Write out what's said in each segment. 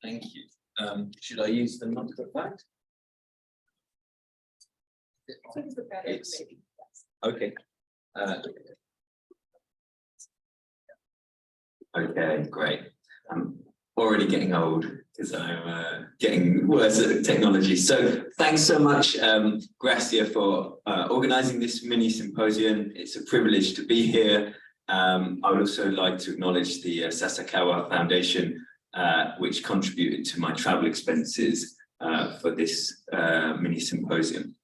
Thank you. Should I use the microphone? It's okay. Okay, great. I'm already getting old because I'm getting worse at technology. So thanks so much, Gracia, for organizing this mini symposium. It's a privilege to be here. I would also like to acknowledge the Sasakawa Foundation, which contributed to my travel expenses for this mini symposium.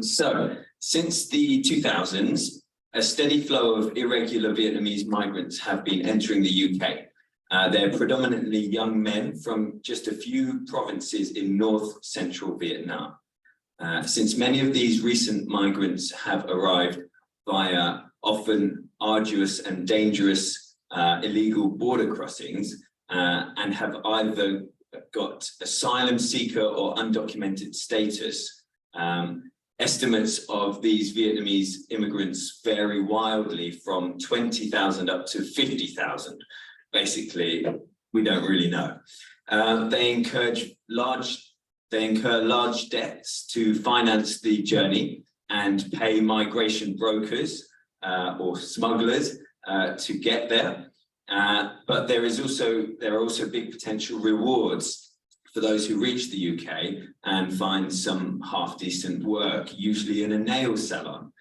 So since the 2000s, a steady flow of irregular Vietnamese migrants have been entering the UK. They're predominantly young men from just a few provinces in north-central Vietnam. Since many of these recent migrants have arrived via often arduous and dangerous illegal border crossings and have either got asylum seeker or undocumented status, estimates of these Vietnamese immigrants vary wildly from 20,000 up to 50,000. Basically, we don't really know. They incur large debts to finance the journey and pay migration brokers or smugglers to get there. But there are also big potential rewards for those who reach the UK and find some half-decent work, usually in a nail salon.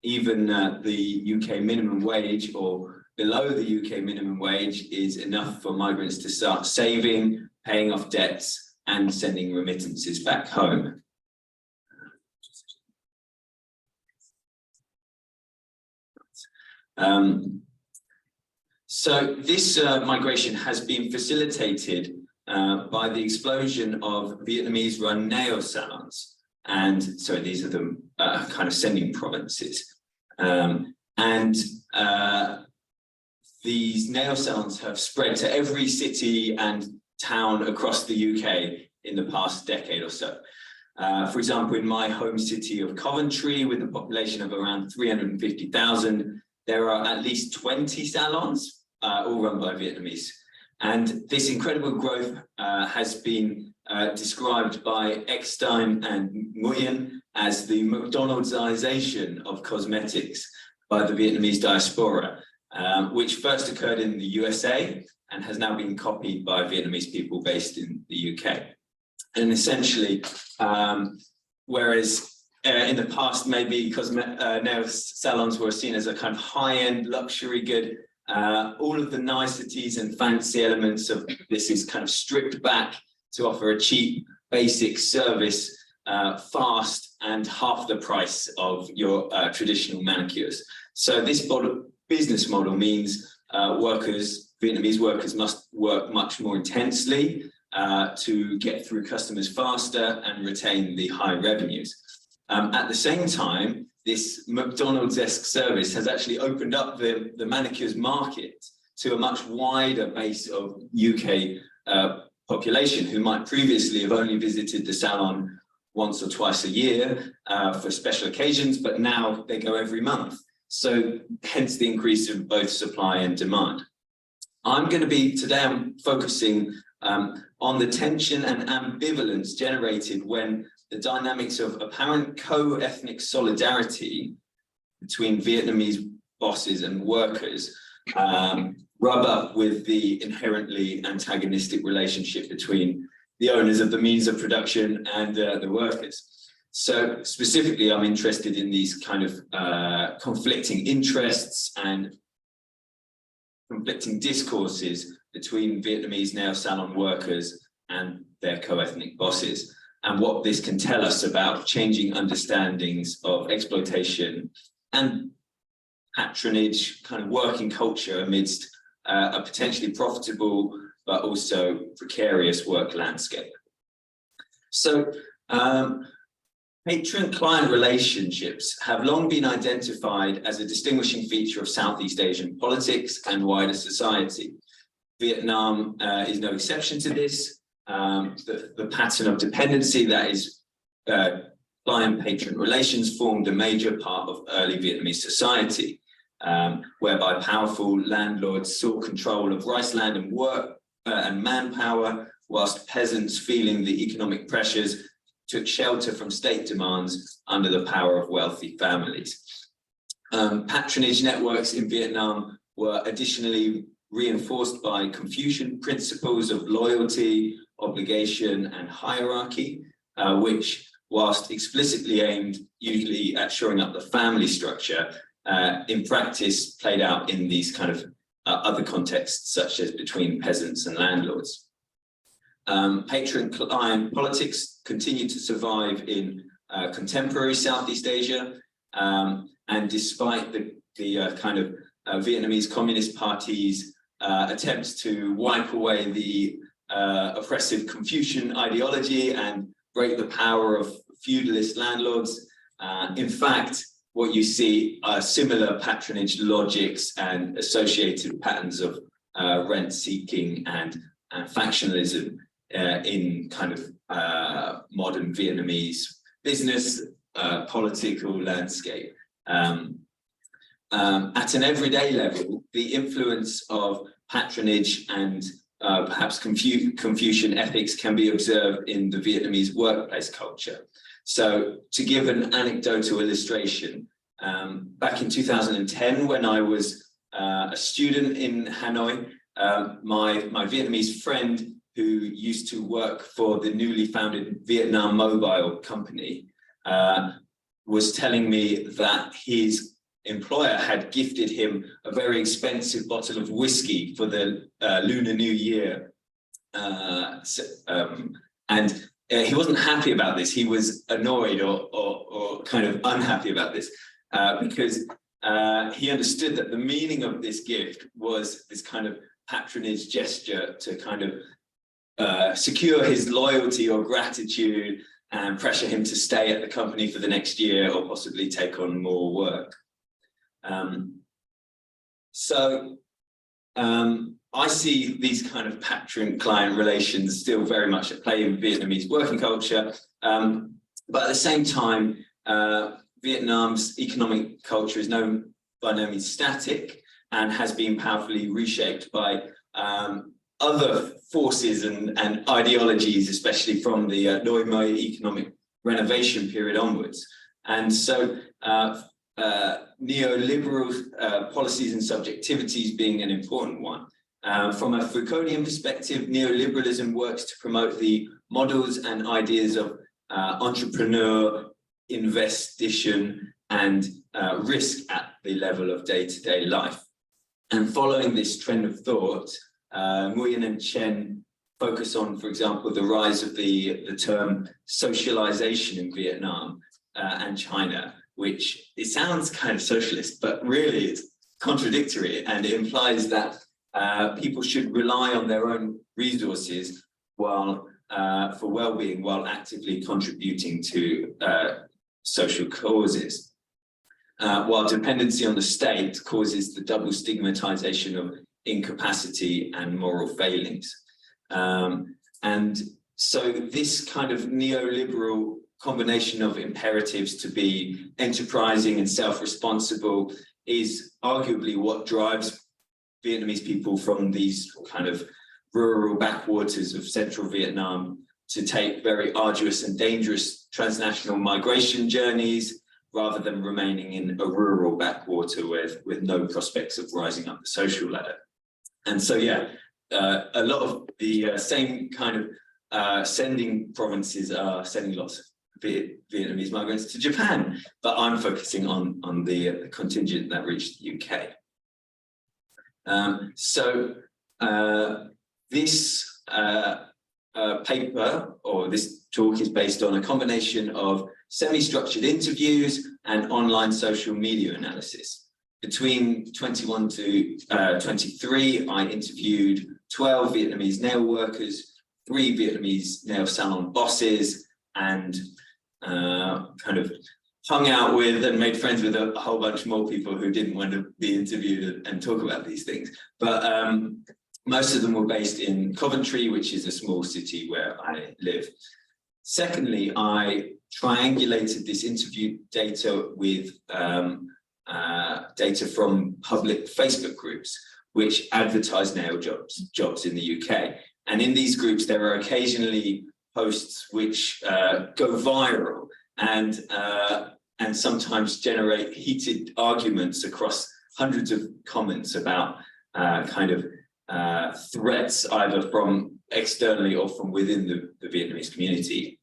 Even the UK minimum wage or below the UK minimum wage is enough for migrants to start saving, paying off debts, and sending remittances back home. So this migration has been facilitated by the explosion of Vietnamese-run nail salons. And so these are the kind of sending provinces. These nail salons have spread to every city and town across the UK in the past decade or so. For example, in my home city of Coventry, with a population of around 350,000, there are at least 20 salons, all run by Vietnamese. And this incredible growth has been described by Eckstein and Nguyen as the McDonald'sization of cosmetics by the Vietnamese diaspora, which first occurred in the USA and has now been copied by Vietnamese people based in the UK. And essentially, whereas in the past, maybe nail salons were seen as a kind of high-end luxury good, all of the niceties and fancy elements of this is kind of stripped back to offer a cheap, basic service, fast, and half the price of your traditional manicures. So this business model means Vietnamese workers must work much more intensely to get through customers faster and retain the high revenues. At the same time, this McDonald's-esque service has actually opened up the manicures market to a much wider base of UK population who might previously have only visited the salon once or twice a year for special occasions, but now they go every month. So hence the increase of both supply and demand. Today I'm focusing on the tension and ambivalence generated when the dynamics of apparent co-ethnic solidarity between Vietnamese bosses and workers rub up with the inherently antagonistic relationship between the owners of the means of production and the workers. So specifically, I'm interested in these kind of conflicting interests and conflicting discourses between Vietnamese nail salon workers and their co-ethnic bosses, and what this can tell us about changing understandings of exploitation and patronage, kind of working culture amidst a potentially profitable but also precarious work landscape. So patron-client relationships have long been identified as a distinguishing feature of Southeast Asian politics and wider society. Vietnam is no exception to this. The pattern of dependency, that is client-patron relations, formed a major part of early Vietnamese society, whereby powerful landlords sought control of rice land and work and manpower, whilst peasants, feeling the economic pressures, took shelter from state demands under the power of wealthy families. Patronage networks in Vietnam were additionally reinforced by Confucian principles of loyalty, obligation, and hierarchy, which, whilst explicitly aimed usually at shoring up the family structure, in practice played out in these kind of other contexts, such as between peasants and landlords. Patron-client politics continue to survive in contemporary Southeast Asia, and despite the kind of Vietnamese Communist Party's attempts to wipe away the oppressive Confucian ideology and break the power of feudalist landlords, in fact, what you see are similar patronage logics and associated patterns of rent-seeking and factionalism in kind of modern Vietnamese business, political landscape. At an everyday level, the influence of patronage and perhaps Confucian ethics can be observed in the Vietnamese workplace culture. So to give an anecdotal illustration, back in 2010, when I was a student in Hanoi, my Vietnamese friend who used to work for the newly founded Vietnam Mobile company was telling me that his employer had gifted him a very expensive bottle of whiskey for the Lunar New Year. And he wasn't happy about this. He was annoyed or kind of unhappy about this because he understood that the meaning of this gift was this kind of patronage gesture to kind of secure his loyalty or gratitude and pressure him to stay at the company for the next year or possibly take on more work. I see these kind of patron-client relations still very much at play in Vietnamese working culture, but at the same time, Vietnam's economic culture is by no means static and has been powerfully reshaped by other forces and ideologies, especially from the Noi Moi economic renovation period onwards. And so neoliberal policies and subjectivities being an important one. From a Foucauldian perspective, neoliberalism works to promote the models and ideas of entrepreneur, investigation, and risk at the level of day-to-day life. And following this trend of thought, Nguyen and Chen focus on, for example, the rise of the term socialization in Vietnam and China, which it sounds kind of socialist, but really it's contradictory, and it implies that people should rely on their own resources while for well-being, while actively contributing to social causes. While dependency on the state causes the double stigmatization of incapacity and moral failings. And so this kind of neoliberal combination of imperatives to be enterprising and self-responsible is arguably what drives Vietnamese people from these kind of rural backwaters of central Vietnam to take very arduous and dangerous transnational migration journeys rather than remaining in a rural backwater with no prospects of rising up the social ladder. And so, yeah, a lot of the same kind of sending provinces are sending lots of Vietnamese migrants to Japan, but I'm focusing on the contingent that reached the UK. This paper or this talk is based on a combination of semi-structured interviews and online social media analysis. Between 21 to 23, I interviewed 12 Vietnamese nail workers, 3 Vietnamese nail salon bosses, and kind of hung out with and made friends with a whole bunch more people who didn't want to be interviewed and talk about these things. But most of them were based in Coventry, which is a small city where I live. Secondly, I triangulated this interview data with data from public Facebook groups, which advertise nail jobs in the UK. And in these groups, there are occasionally posts which go viral and sometimes generate heated arguments across hundreds of comments about threats either from externally or from within the Vietnamese community.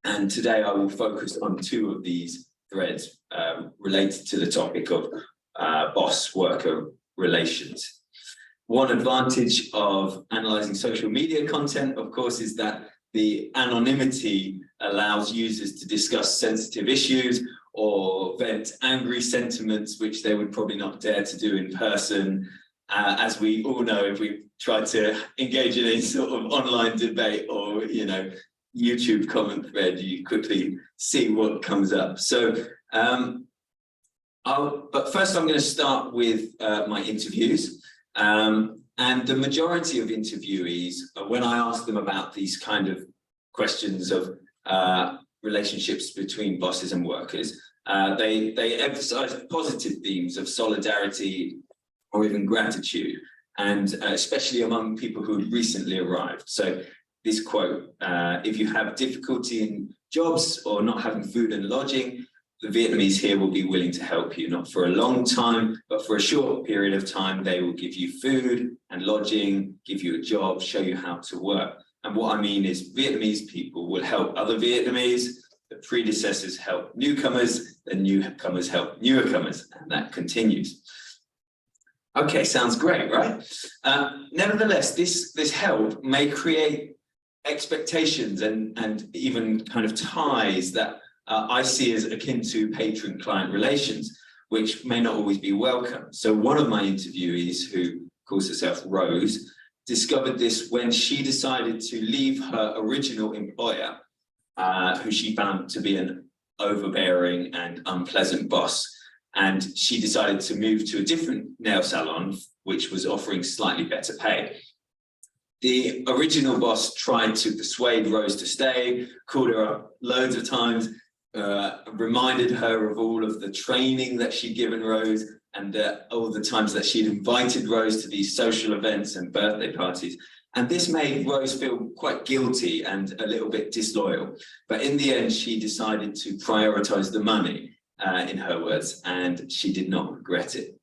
And today I will focus on two of these threads related to the topic of boss-worker relations. One advantage of analyzing social media content, of course, is that the anonymity allows users to discuss sensitive issues or vent angry sentiments, which they would probably not dare to do in person. As we all know, if we try to engage in any sort of online debate or, YouTube comment thread, you quickly see what comes up. So, but first I'm going to start with my interviews. And the majority of interviewees, when I ask them about these kind of questions of relationships between bosses and workers, they emphasize positive themes of solidarity or even gratitude, and especially among people who have recently arrived. So this quote, if you have difficulty in jobs or not having food and lodging, the Vietnamese here will be willing to help you, not for a long time, but for a short period of time. They will give you food and lodging, give you a job, show you how to work. And what I mean is Vietnamese people will help other Vietnamese, the predecessors help newcomers, the newcomers help newcomers, and that continues. Okay, sounds great, right? Nevertheless, this help may create expectations and even kind of ties that I see as akin to patron-client relations, which may not always be welcome. So one of my interviewees, who calls herself Rose, discovered this when she decided to leave her original employer, who she found to be an overbearing and unpleasant boss. And she decided to move to a different nail salon, which was offering slightly better pay. The original boss tried to persuade Rose to stay, called her up loads of times, reminded her of all of the training that she'd given Rose and all the times that she'd invited Rose to these social events and birthday parties. And this made Rose feel quite guilty and a little bit disloyal. But in the end, she decided to prioritize the money, in her words, and she did not regret it.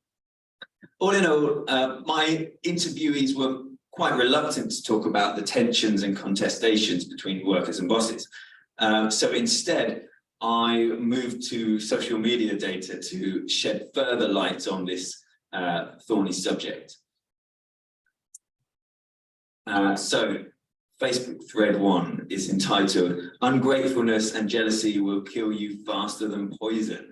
All in all, my interviewees were quite reluctant to talk about the tensions and contestations between workers and bosses. So instead, I moved to social media data to shed further light on this thorny subject. So Facebook thread 1 is entitled, "Ungratefulness and jealousy will kill you faster than poison."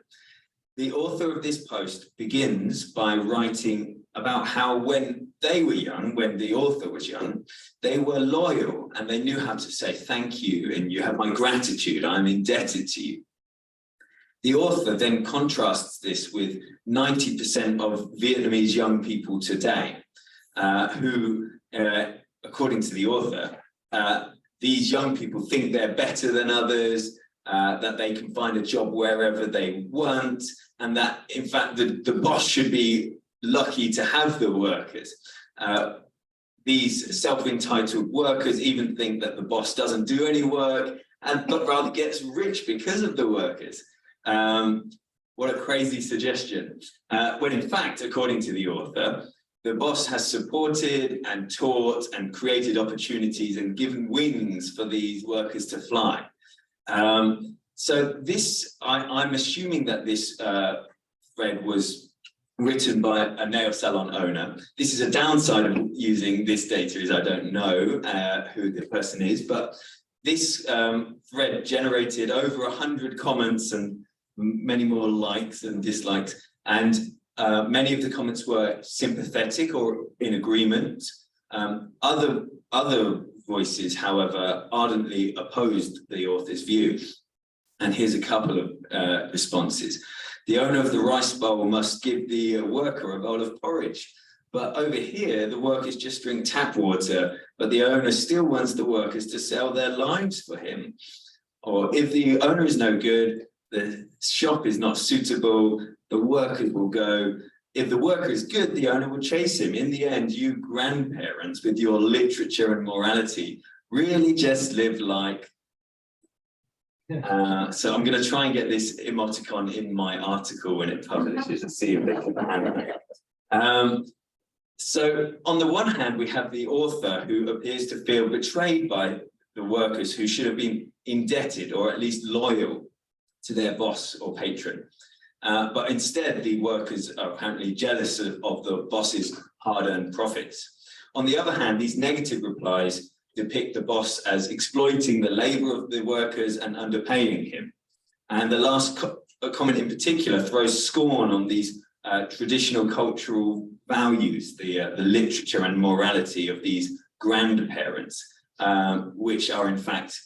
The author of this post begins by writing about how when they were young, when the author was young, they were loyal and they knew how to say thank you and you have my gratitude, I'm indebted to you. The author then contrasts this with 90% of Vietnamese young people today who, according to the author, these young people think they're better than others, that they can find a job wherever they want, and that, in fact, the boss should be lucky to have the workers. These self-entitled workers even think that the boss doesn't do any work, but rather gets rich because of the workers. What a crazy suggestion. When in fact, according to the author, the boss has supported and taught and created opportunities and given wings for these workers to fly. So this, I'm assuming that this thread was written by a nail salon owner. This is a downside of using this data, is I don't know who the person is, but this thread generated over 100 comments and many more likes and dislikes, and many of the comments were sympathetic or in agreement. Other voices, however, ardently opposed the author's view. And here's a couple of responses. The owner of the rice bowl must give the worker a bowl of porridge. But over here, the workers just drink tap water, but the owner still wants the workers to sell their lives for him. Or if the owner is no good, the shop is not suitable, the workers will go, if the worker is good, the owner will chase him. In the end, you grandparents with your literature and morality really just live like. So I'm going to try and get this emoticon in my article when it publishes and see if they can handle it. So on the one hand, we have the author who appears to feel betrayed by the workers who should have been indebted or at least loyal to their boss or patron. But instead, the workers are apparently jealous of the boss's hard-earned profits. On the other hand, these negative replies depict the boss as exploiting the labor of the workers and underpaying him. And the last comment in particular throws scorn on these traditional cultural values, the literature and morality of these grandparents, which are in fact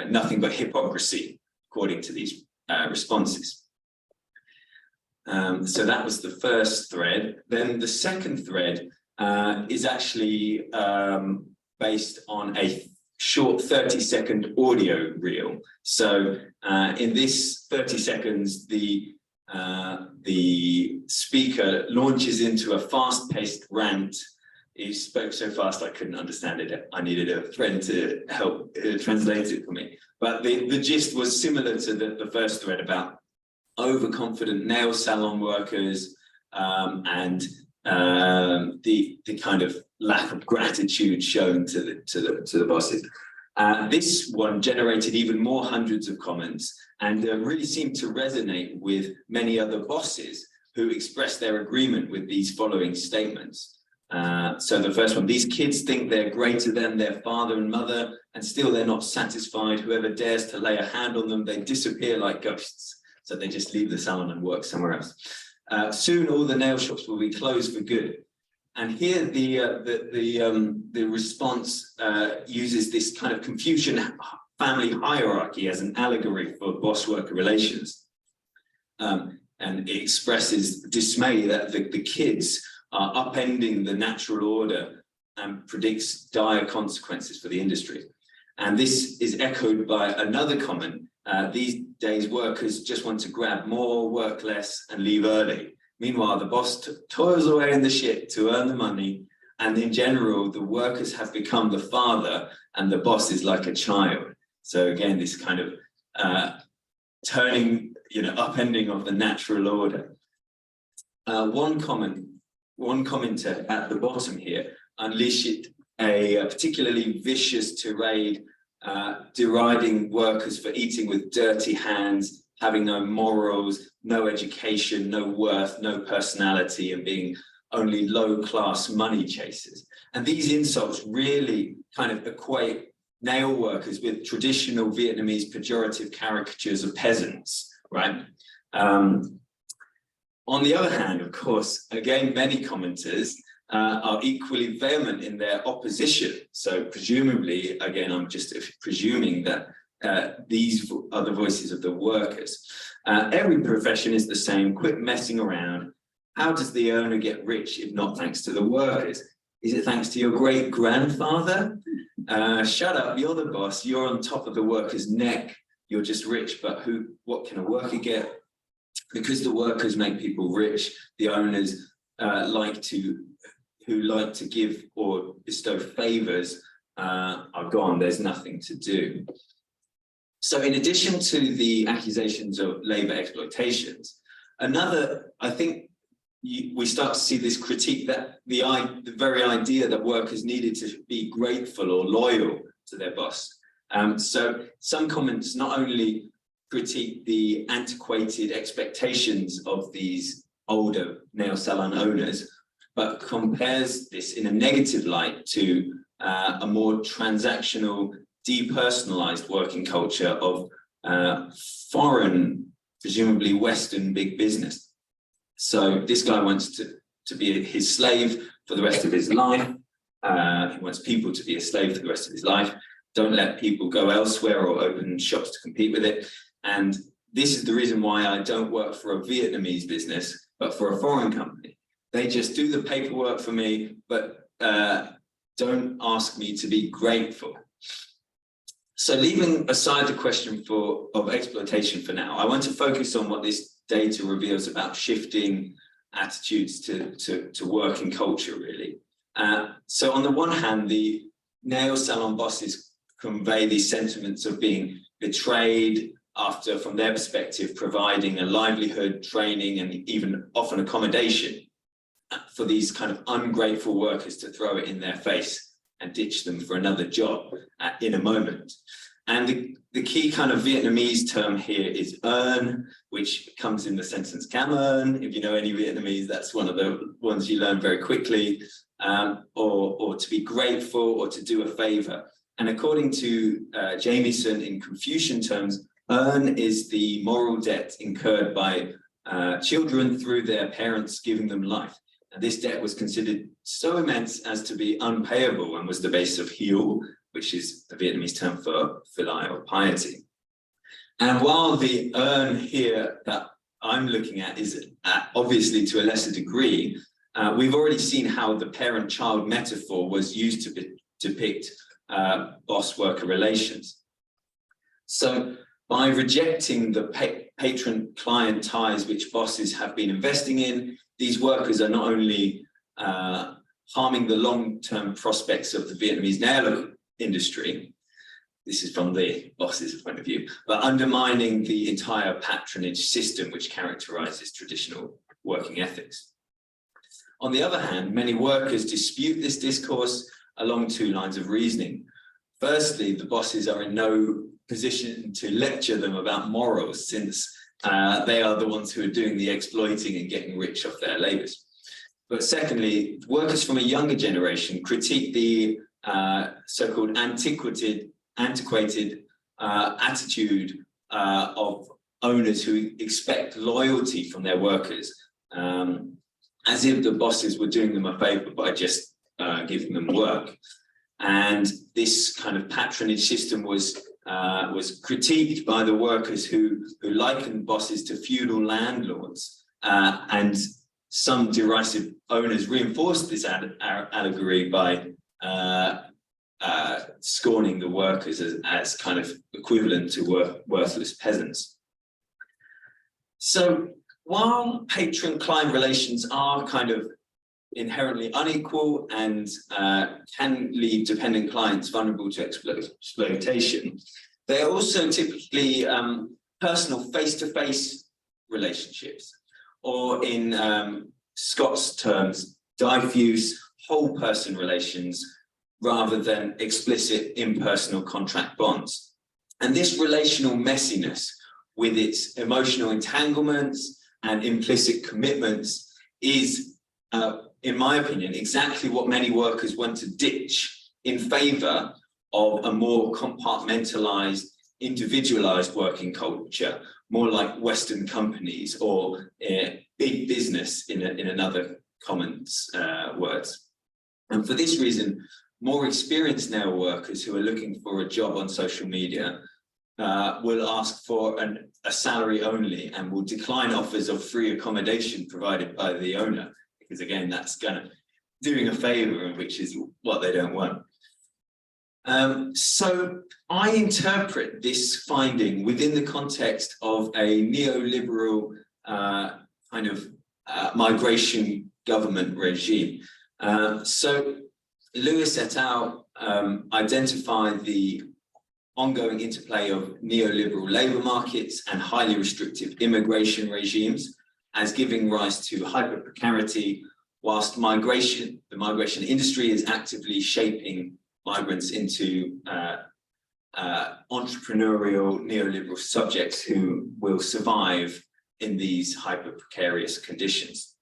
nothing but hypocrisy, according to these responses. So that was the first thread. Then the second thread is actually based on a short 30-second audio reel. So in this 30 seconds, the speaker launches into a fast-paced rant. He spoke so fast I couldn't understand it. I needed a friend to help translate it for me. But the gist was similar to the first thread about overconfident nail salon workers and the kind of lack of gratitude shown to the bosses. This one generated even more hundreds of comments and really seemed to resonate with many other bosses who expressed their agreement with these following statements. So the first one: these kids think they're greater than their father and mother, and still they're not satisfied. Whoever dares to lay a hand on them, they disappear like ghosts. So they just leave the salon and work somewhere else. Soon all the nail shops will be closed for good. And here the response uses this kind of Confucian family hierarchy as an allegory for boss-worker relations. And it expresses dismay that the kids are upending the natural order and predicts dire consequences for the industry. And this is echoed by another comment. These days, workers just want to grab more, work less, and leave early. Meanwhile, the boss toils away in the shit to earn the money. And in general, the workers have become the father and the boss is like a child. So again, this kind of turning, upending of the natural order. One commenter at the bottom here unleashed a particularly vicious tirade deriding workers for eating with dirty hands, having no morals, no education, no worth, no personality, and being only low-class money chasers. And these insults really kind of equate nail workers with traditional Vietnamese pejorative caricatures of peasants, right? On the other hand, of course, again, many commenters are equally vehement in their opposition. So presumably, again, I'm just presuming that these are the voices of the workers. Every profession is the same. Quit messing around. How does the owner get rich if not thanks to the workers? Is it thanks to your great grandfather? Shut up, you're the boss. You're on top of the worker's neck. You're just rich, but what can a worker get? Because the workers make people rich, the owners who like to give or bestow favors are gone. There's nothing to do. So in addition to the accusations of labor exploitations, I think we start to see this critique that the very idea that workers needed to be grateful or loyal to their boss. So some comments not only critique the antiquated expectations of these older nail salon owners, but compares this in a negative light to a more transactional, depersonalized working culture of foreign, presumably Western big business. So this guy wants to be his slave for the rest of his life. He wants people to be a slave for the rest of his life. Don't let people go elsewhere or open shops to compete with it. And this is the reason why I don't work for a Vietnamese business, but for a foreign company. They just do the paperwork for me, but don't ask me to be grateful. So leaving aside the question of exploitation for now, I want to focus on what this data reveals about shifting attitudes to working culture, really. So on the one hand, the nail salon bosses convey these sentiments of being betrayed after, from their perspective, providing a livelihood, training, and even often accommodation for these kind of ungrateful workers to throw it in their face and ditch them for another job in a moment. And the key kind of Vietnamese term here is earn, which comes in the sentence "cam ơn." If you know any Vietnamese, that's one of the ones you learn very quickly, or to be grateful or to do a favor. And according to Jamieson, in Confucian terms, earn is the moral debt incurred by children through their parents giving them life. And this debt was considered so immense as to be unpayable and was the base of hiếu, which is the Vietnamese term for filial piety. And while the earn here that I'm looking at is obviously to a lesser degree, we've already seen how the parent-child metaphor was used to depict boss-worker relations. So by rejecting the patron-client ties which bosses have been investing in, these workers are not only harming the long-term prospects of the Vietnamese nail industry, this is from the boss's point of view, but undermining the entire patronage system which characterizes traditional working ethics. On the other hand, many workers dispute this discourse along two lines of reasoning. Firstly, the bosses are in no position to lecture them about morals, since they are the ones who are doing the exploiting and getting rich off their labors. But secondly, workers from a younger generation critique the so-called antiquated attitude of owners who expect loyalty from their workers, as if the bosses were doing them a favor by just giving them work. And this kind of patronage system was critiqued by the workers who likened bosses to feudal landlords, and some derisive owners reinforced this allegory by scorning the workers as kind of equivalent to worthless peasants. So while patron-client relations are kind of inherently unequal and can leave dependent clients vulnerable to exploitation, they are also typically personal face-to-face relationships, or in Scott's terms, diffuse whole-person relations rather than explicit impersonal contract bonds. And this relational messiness, with its emotional entanglements and implicit commitments, is, in my opinion, exactly what many workers want to ditch in favor of a more compartmentalized, individualized working culture, more like Western companies or big business in another common words. And for this reason, more experienced nail workers who are looking for a job on social media will ask for a salary only and will decline offers of free accommodation provided by the owner, because again, that's kind of doing a favor, which is what they don't want. So I interpret this finding within the context of a neoliberal kind of migration government regime. So Lewis et al. Identified the ongoing interplay of neoliberal labor markets and highly restrictive immigration regimes as giving rise to hyper-precarity, whilst the migration industry is actively shaping migrants into entrepreneurial neoliberal subjects who will survive in these hyper-precarious conditions.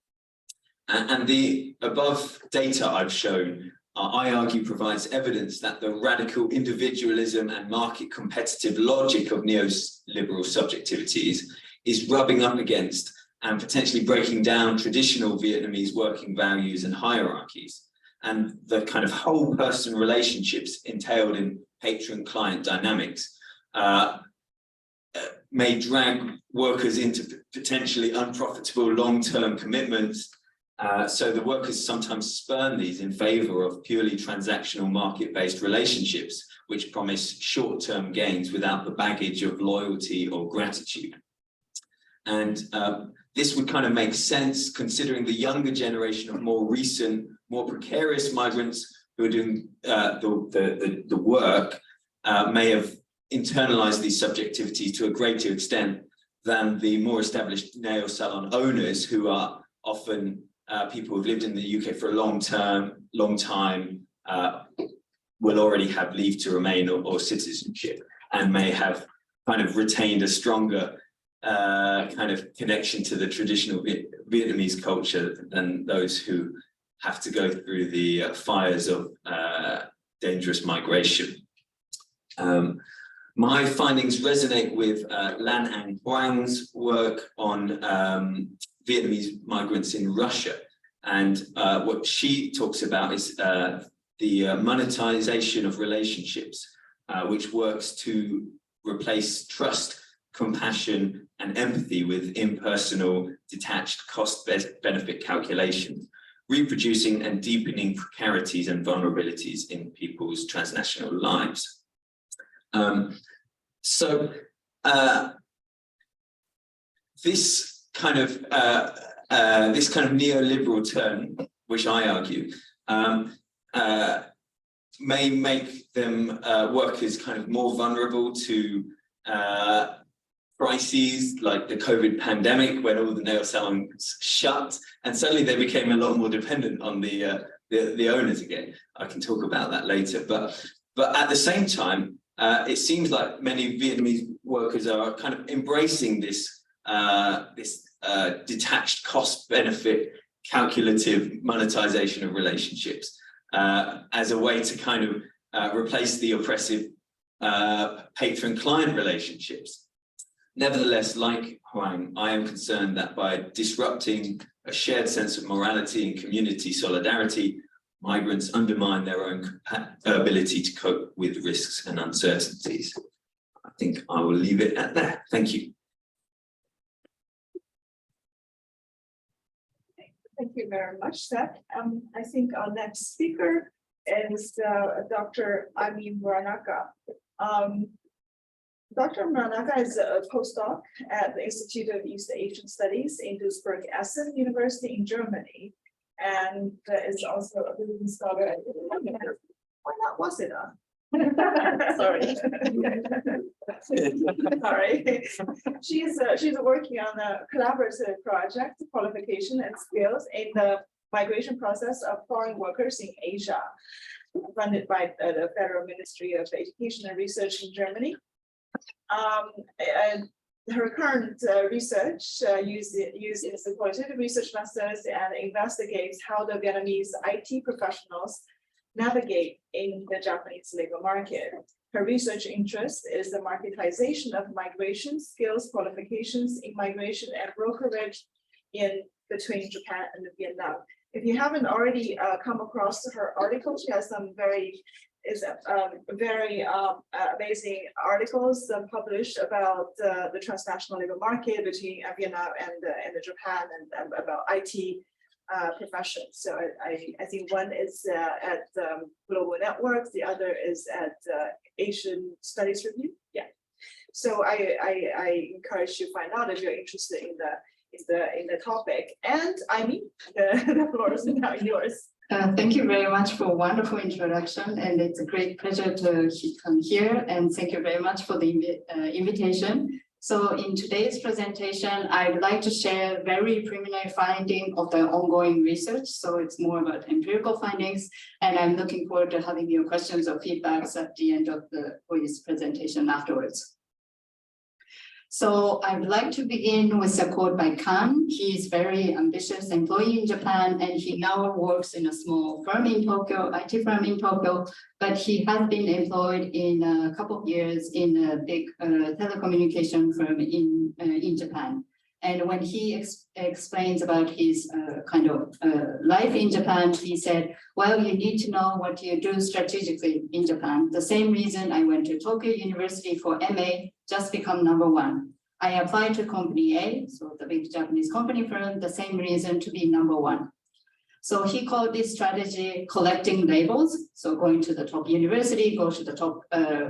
And the above data I've shown, I argue, provides evidence that the radical individualism and market competitive logic of neoliberal subjectivities is rubbing up against and potentially breaking down traditional Vietnamese working values and hierarchies. And the kind of whole person relationships entailed in patron-client dynamics may drag workers into potentially unprofitable long-term commitments. So the workers sometimes spurn these in favor of purely transactional market-based relationships, which promise short-term gains without the baggage of loyalty or gratitude. And this would kind of make sense considering the younger generation of more recent, more precarious migrants who are doing the work may have internalized these subjectivities to a greater extent than the more established nail salon owners, who are often people who've lived in the UK for a long time, will already have leave to remain or citizenship, and may have kind of retained a stronger kind of connection to the traditional Vietnamese culture than those who have to go through the fires of dangerous migration. My findings resonate with Lan Anh Hoang's work on Vietnamese migrants in Russia. And what she talks about is the monetization of relationships, which works to replace trust, compassion, and empathy with impersonal, detached cost-benefit calculations, reproducing and deepening precarities and vulnerabilities in people's transnational lives. This kind of neoliberal turn, which I argue, may make them workers kind of more vulnerable to crises like the COVID pandemic, when all the nail salons shut, and suddenly they became a lot more dependent on the owners again. I can talk about that later, but at the same time, it seems like many Vietnamese workers are kind of embracing this detached cost-benefit calculative monetization of relationships as a way to kind of replace the oppressive patron-client relationships. Nevertheless, like Hoang, I am concerned that by disrupting a shared sense of morality and community solidarity, migrants undermine their own ability to cope with risks and uncertainties. I think I will leave it at that. Thank you. Thank you very much, Seth. I think our next speaker is Dr. Aimi Muranaka. Dr. Muranaka is a postdoc at the Institute of East Asian Studies in Duisburg-Essen University in Germany, and is also a visiting scholar at why not was it sorry. Sorry. She's working on a collaborative project, qualification and skills in the migration process of foreign workers in Asia, funded by the Federal Ministry of Education and Research in Germany. And her current research uses qualitative research methods and investigates how the Vietnamese IT professionals navigate in the Japanese labor market. Her research interest is the marketization of migration, skills, qualifications in migration, and brokerage in between Japan and Vietnam. If you haven't already come across her article, she has some very amazing articles published about the transnational labor market between Vietnam and Japan, and about IT professions. So I think one is at Global Network, the other is at Asian Studies Review. Yeah. So I encourage you to find out if you're interested in the topic. And Aimi, the floor is now yours. Thank you very much for a wonderful introduction, and it's a great pleasure to come here, and thank you very much for the invitation. So in today's presentation, I'd like to share very preliminary finding of the ongoing research. So it's more about empirical findings, and I'm looking forward to having your questions or feedbacks at the end of this presentation afterwards. So I would like to begin with a quote by Khan. He's very ambitious employee in Japan, and he now works in a small firm in Tokyo, IT firm in Tokyo, but he has been employed in a couple of years in a big telecommunication firm in Japan. And when he explains about his kind of life in Japan, he said, well, you need to know what you do strategically in Japan. The same reason I went to Tokyo University for MA, just become #1. I applied to company A, so the big Japanese company firm, the same reason to be #1. So he called this strategy collecting labels. So going to the top university, go to the top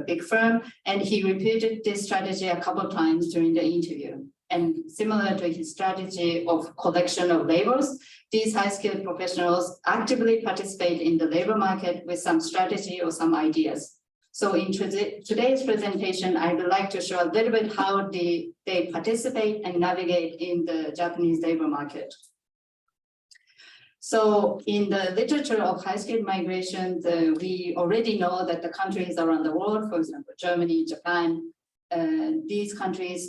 big firm, and he repeated this strategy a couple of times during the interview. And similar to his strategy of collection of labels, these high-skilled professionals actively participate in the labor market with some strategy or some ideas. So in today's presentation, I would like to show a little bit how they participate and navigate in the Japanese labor market. So in the literature of high-skilled migration, we already know that the countries around the world, for example, Germany, Japan, these countries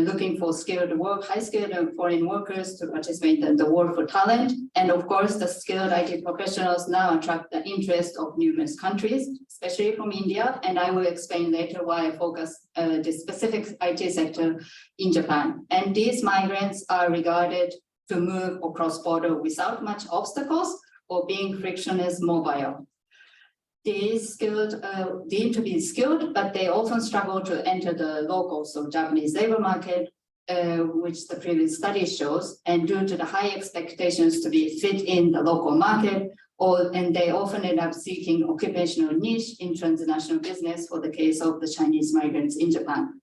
looking for skilled work, high-skilled foreign workers to participate in the war for talent. And of course, the skilled IT professionals now attract the interest of numerous countries, especially from India. And I will explain later why I focus the specific IT sector in Japan. And these migrants are regarded to move across border without much obstacles or being frictionless mobile. They deemed to be skilled, but they often struggle to enter the local, so Japanese labor market, which the previous study shows, and due to the high expectations to be fit in the local market, and they often end up seeking occupational niche in transnational business for the case of the Chinese migrants in Japan.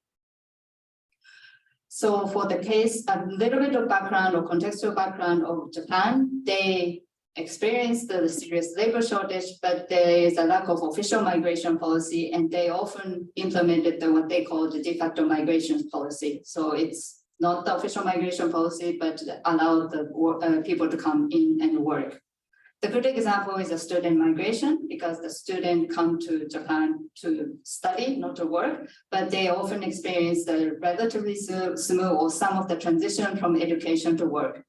So for the case, a little bit of background or contextual background of Japan, they experienced the serious labor shortage, but there is a lack of official migration policy, and they often implemented what they call the de facto migration policy. So it's not the official migration policy, but allow the people to come in and work. The good example is a student migration, because the student come to Japan to study, not to work, but they often experience the relatively smooth or some of the transition from education to work.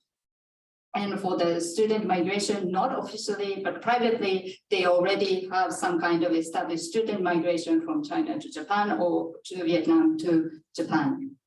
And for the student migration, not officially, but privately, they already have some kind of established student migration from China to Japan or to Vietnam to Japan.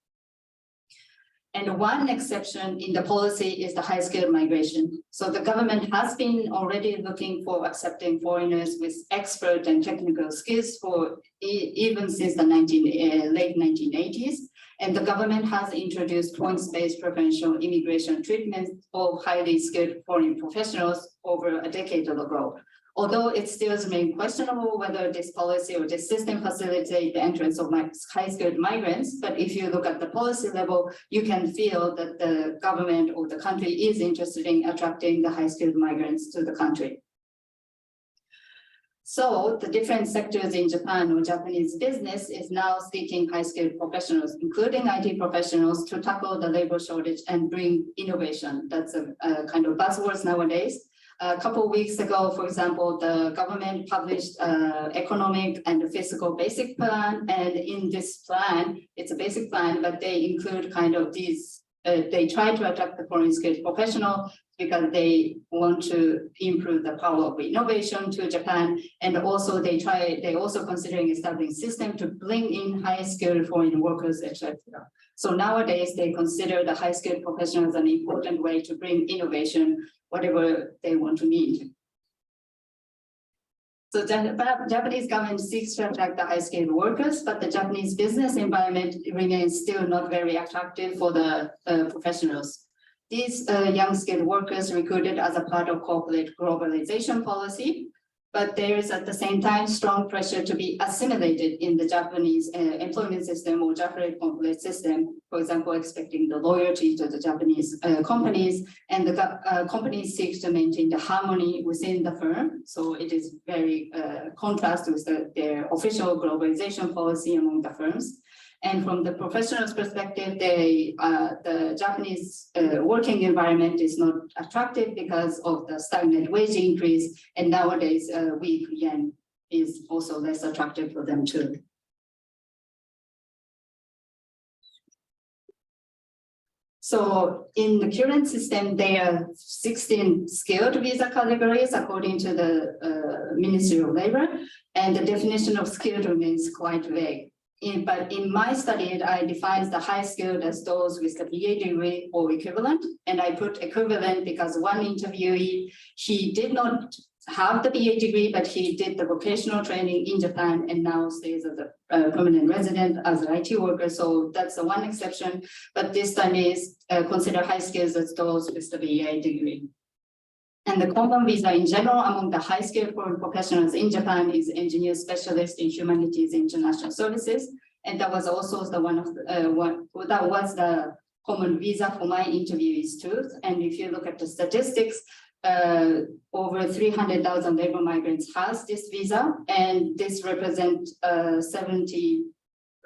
And one exception in the policy is the high-skilled migration. So the government has been already looking for accepting foreigners with expert and technical skills for even since the late 1980s. And the government has introduced points-based preferential immigration treatment for highly skilled foreign professionals over a decade ago. Although it still remains questionable whether this policy or this system facilitates the entrance of high-skilled migrants, but if you look at the policy level, you can feel that the government or the country is interested in attracting the high-skilled migrants to the country. So the different sectors in Japan or Japanese business is now seeking high-skilled professionals, including IT professionals, to tackle the labor shortage and bring innovation. That's a kind of buzzwords nowadays. A couple of weeks ago, for example, the government published economic and fiscal basic plan. And in this plan, it's a basic plan, but they include kind of these, they try to attract the foreign skilled professional because they want to improve the power of innovation to Japan. And also they also considering establishing system to bring in high skilled foreign workers, etc. So nowadays they consider the high skilled professionals an important way to bring innovation, whatever they want to need. So the Japanese government seeks to attract the high-skilled workers, but the Japanese business environment remains still not very attractive for the professionals. These young skilled workers recruited as a part of corporate globalization policy, but there is at the same time strong pressure to be assimilated in the Japanese employment system or Japanese corporate system, for example, expecting the loyalty to the Japanese companies, and the companies seek to maintain the harmony within the firm. So it is very contrast with their official globalization policy among the firms. And from the professionals' perspective, the Japanese working environment is not attractive because of the stagnant wage increase. And nowadays, weak yen is also less attractive for them too. So in the current system, there are 16 skilled visa categories according to the Ministry of Labor, and the definition of skilled remains quite vague. But in my study, I define the high skilled as those with the BA degree or equivalent. And I put equivalent because one interviewee, he did not have the BA degree, but he did the vocational training in Japan and now stays as a permanent resident as an IT worker. So that's the one exception. But this study is consider high skills as those with the BA degree. And the common visa in general among the high-skilled foreign professionals in Japan is engineer specialist in humanities international services. And that was also the that was the common visa for my interviewees too. And if you look at the statistics, over 300,000 labor migrants has this visa, and this represents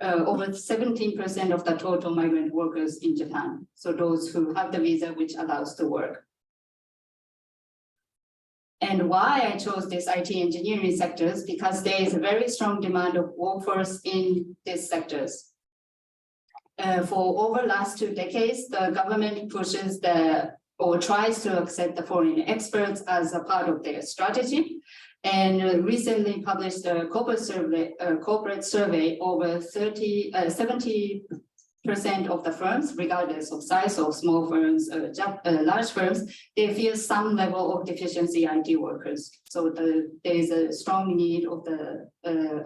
over 17% of the total migrant workers in Japan. So those who have the visa which allows to work. And why I chose this IT engineering sectors, because there is a very strong demand of workforce in these sectors. For over last 2 decades, the government pushes or tries to accept the foreign experts as a part of their strategy. And recently published a corporate survey, over 70% of the firms, regardless of size, or small firms, large firms, they feel some level of deficiency IT workers. So there is a strong need of the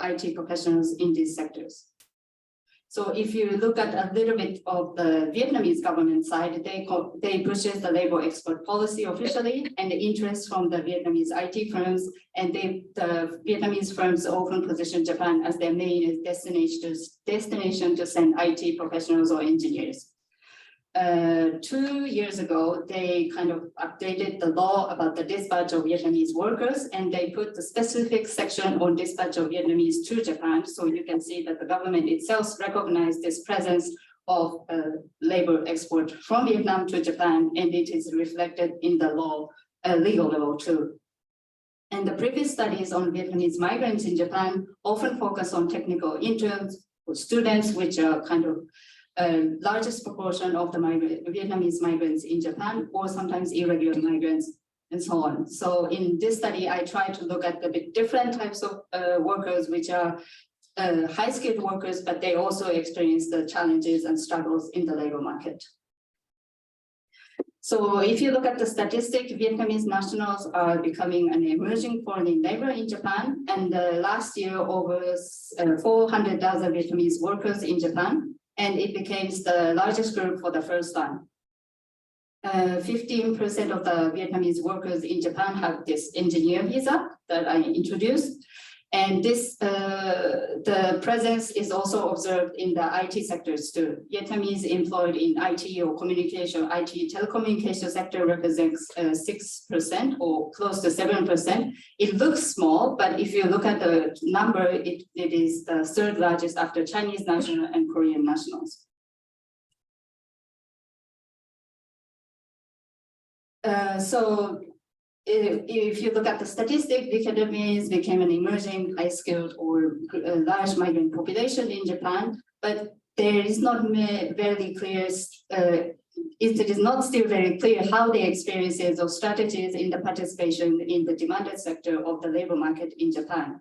IT professionals in these sectors. So if you look at a little bit of the Vietnamese government side, they pushes the labor export policy officially, and the interest from the Vietnamese IT firms, and the Vietnamese firms often position Japan as their main destination to send IT professionals or engineers. 2 years ago, they kind of updated the law about the dispatch of Vietnamese workers, and they put the specific section on dispatch of Vietnamese to Japan. So you can see that the government itself recognized this presence of labor export from Vietnam to Japan, and it is reflected in the law, legal law too. And the previous studies on Vietnamese migrants in Japan often focus on technical interns or students, which are kind of largest proportion of the Vietnamese migrants in Japan, or sometimes irregular migrants, and so on. So in this study, I tried to look at a bit different types of workers, which are high-skilled workers, but they also experience the challenges and struggles in the labor market. So if you look at the statistic, Vietnamese nationals are becoming an emerging foreign labor in Japan, and last year over 400,000 Vietnamese workers in Japan, and it became the largest group for the first time. 15% of the Vietnamese workers in Japan have this engineer visa that I introduced. And this, the presence is also observed in the IT sectors too. Vietnamese employed in IT or communication, IT telecommunication sector represents 6% or close to 7%. It looks small, but if you look at the number, it is the third largest after Chinese national and Korean nationals. So if you look at the statistic, Vietnamese became an emerging high-skilled or large migrant population in Japan, but there is not very clear, it is not still very clear how the experiences or strategies in the participation in the demanded sector of the labor market in Japan.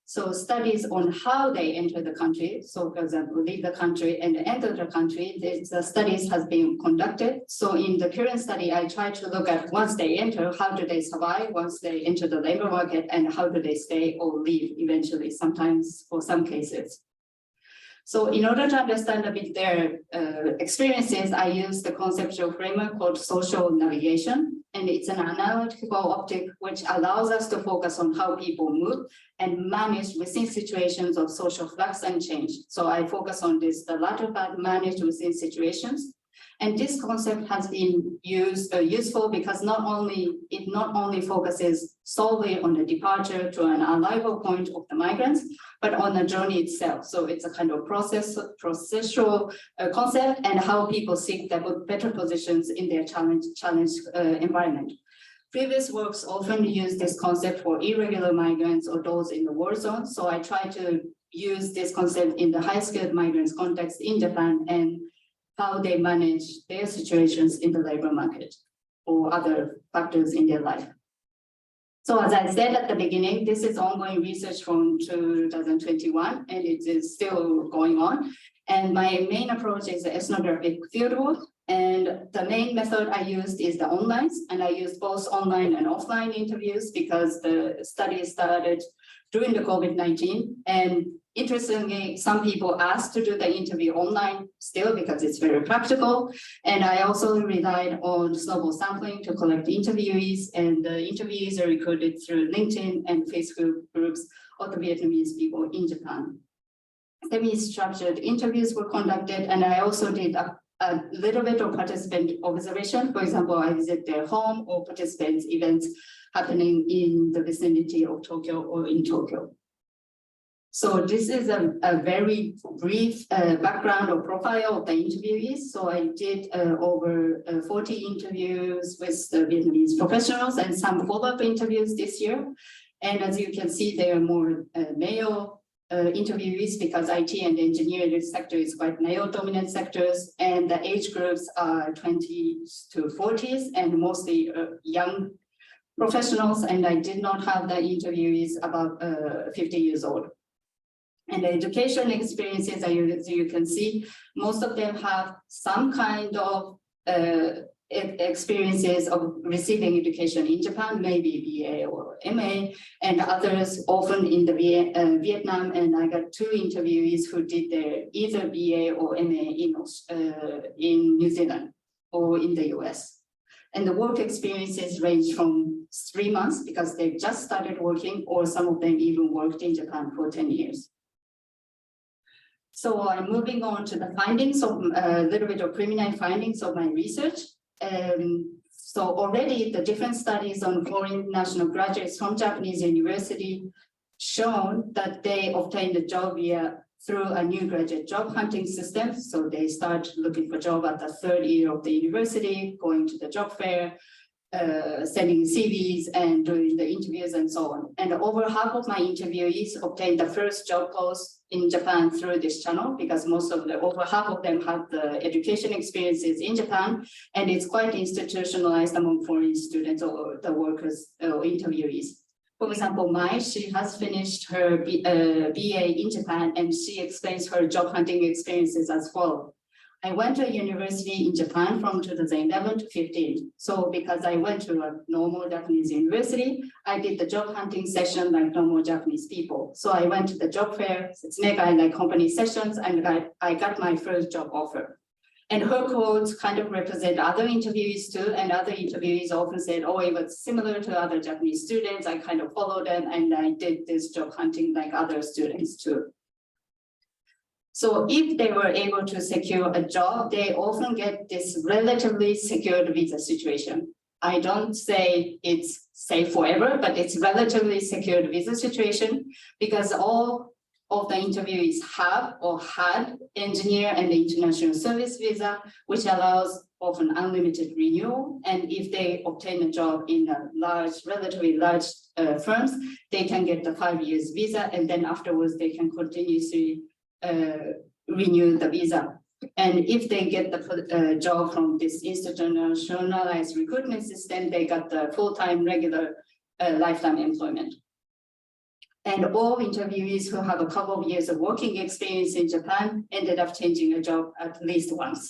So studies on how they enter the country, so for example, leave the country and enter the country, the studies has been conducted. So in the current study, I try to look at once they enter, how do they survive once they enter the labor market, and how do they stay or leave eventually, sometimes for some cases. So in order to understand a bit their experiences, I use the conceptual framework called social navigation. And it's an analytical optic which allows us to focus on how people move and manage within situations of social flux and change. So I focus on this, the latter part, manage within situations. And this concept has been useful because it not only focuses solely on the departure to an arrival point of the migrants, but on the journey itself. So it's a kind of processual concept and how people seek better positions in their challenged environment. Previous works often use this concept for irregular migrants or those in the war zone. So I try to use this concept in the high-skilled migrants context in Japan and how they manage their situations in the labor market or other factors in their life. So as I said at the beginning, this is ongoing research from 2021, and it is still going on. And my main approach is the ethnographic fieldwork. And the main method I used is the online, and I used both online and offline interviews because the study started during the COVID-19. And interestingly, some people asked to do the interview online still because it's very practical. And I also relied on snowball sampling to collect interviewees, and the interviewees are recruited through LinkedIn and Facebook groups of the Vietnamese people in Japan. semi-structured interviews were conducted, and I also did a little bit of participant observation. For example, I visit their home or participants events happening in the vicinity of Tokyo or in Tokyo. So this is a very brief background or profile of the interviewees. So I did over 40 interviews with the Vietnamese professionals and some follow-up interviews this year. And as you can see, there are more male interviewees because IT and engineering sector is quite male-dominant sectors, and the age groups are 20s to 40s and mostly young professionals. And I did not have the interviewees about 50 years old. And the education experiences, as you can see, most of them have some kind of experiences of receiving education in Japan, maybe BA or MA, and others often in the Vietnam. And I got 2 interviewees who did their either BA or MA in New Zealand or in the US. And the work experiences range from 3 months because they just started working, or some of them even worked in Japan for 10 years. So I'm moving on to the findings of a little bit of preliminary findings of my research. So already the different studies on foreign national graduates from Japanese university shown that they obtained a job through a new graduate job hunting system. So they start looking for job at the 3rd year of the university, going to the job fair, sending CVs and doing the interviews and so on. And over half of my interviewees obtained the first job post in Japan through this channel, because over half of them have the education experiences in Japan, and it's quite institutionalized among foreign students or the workers or interviewees. For example, she has finished her BA in Japan, and she explains her job hunting experiences as follows. I went to a university in Japan from 2011 to 15. So because I went to a normal Japanese university, I did the job hunting session like normal Japanese people. So I went to the job fair, like company sessions, and I got my first job offer. And her quotes kind of represent other interviewees too, and other interviewees often said, oh, it was similar to other Japanese students. I kind of followed them, and I did this job hunting like other students too. So if they were able to secure a job, they often get this relatively secured visa situation. I don't say it's safe forever, but it's relatively secured visa situation because all of the interviewees have or had engineer and international service visa, which allows often unlimited renewal. And if they obtain a job in a relatively large firms, they can get the 5 years visa, and then afterwards they can continuously renew the visa. And if they get the job from this institutionalized recruitment system, they got the full-time regular lifetime employment. And all interviewees who have a couple of years of working experience in Japan ended up changing a job at least once.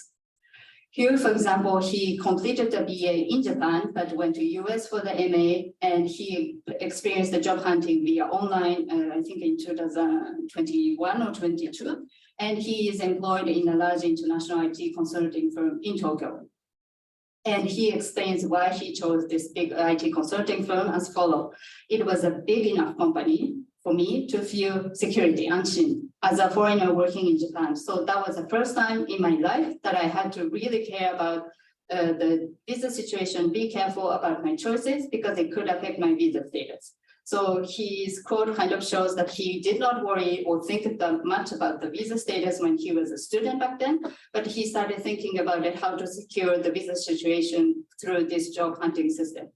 Here, for example, he completed the BA in Japan, but went to US for the MA, and he experienced the job hunting via online, I think in 2021 or 22. And he is employed in a large international IT consulting firm in Tokyo. And he explains why he chose this big IT consulting firm as follows. It was a big enough company for me to feel security, anshin, as a foreigner working in Japan. So that was the first time in my life that I had to really care about the visa situation, be careful about my choices because it could affect my visa status. So his quote kind of shows that he did not worry or think that much about the visa status when he was a student back then, but he started thinking about it, how to secure the visa situation through this job hunting system.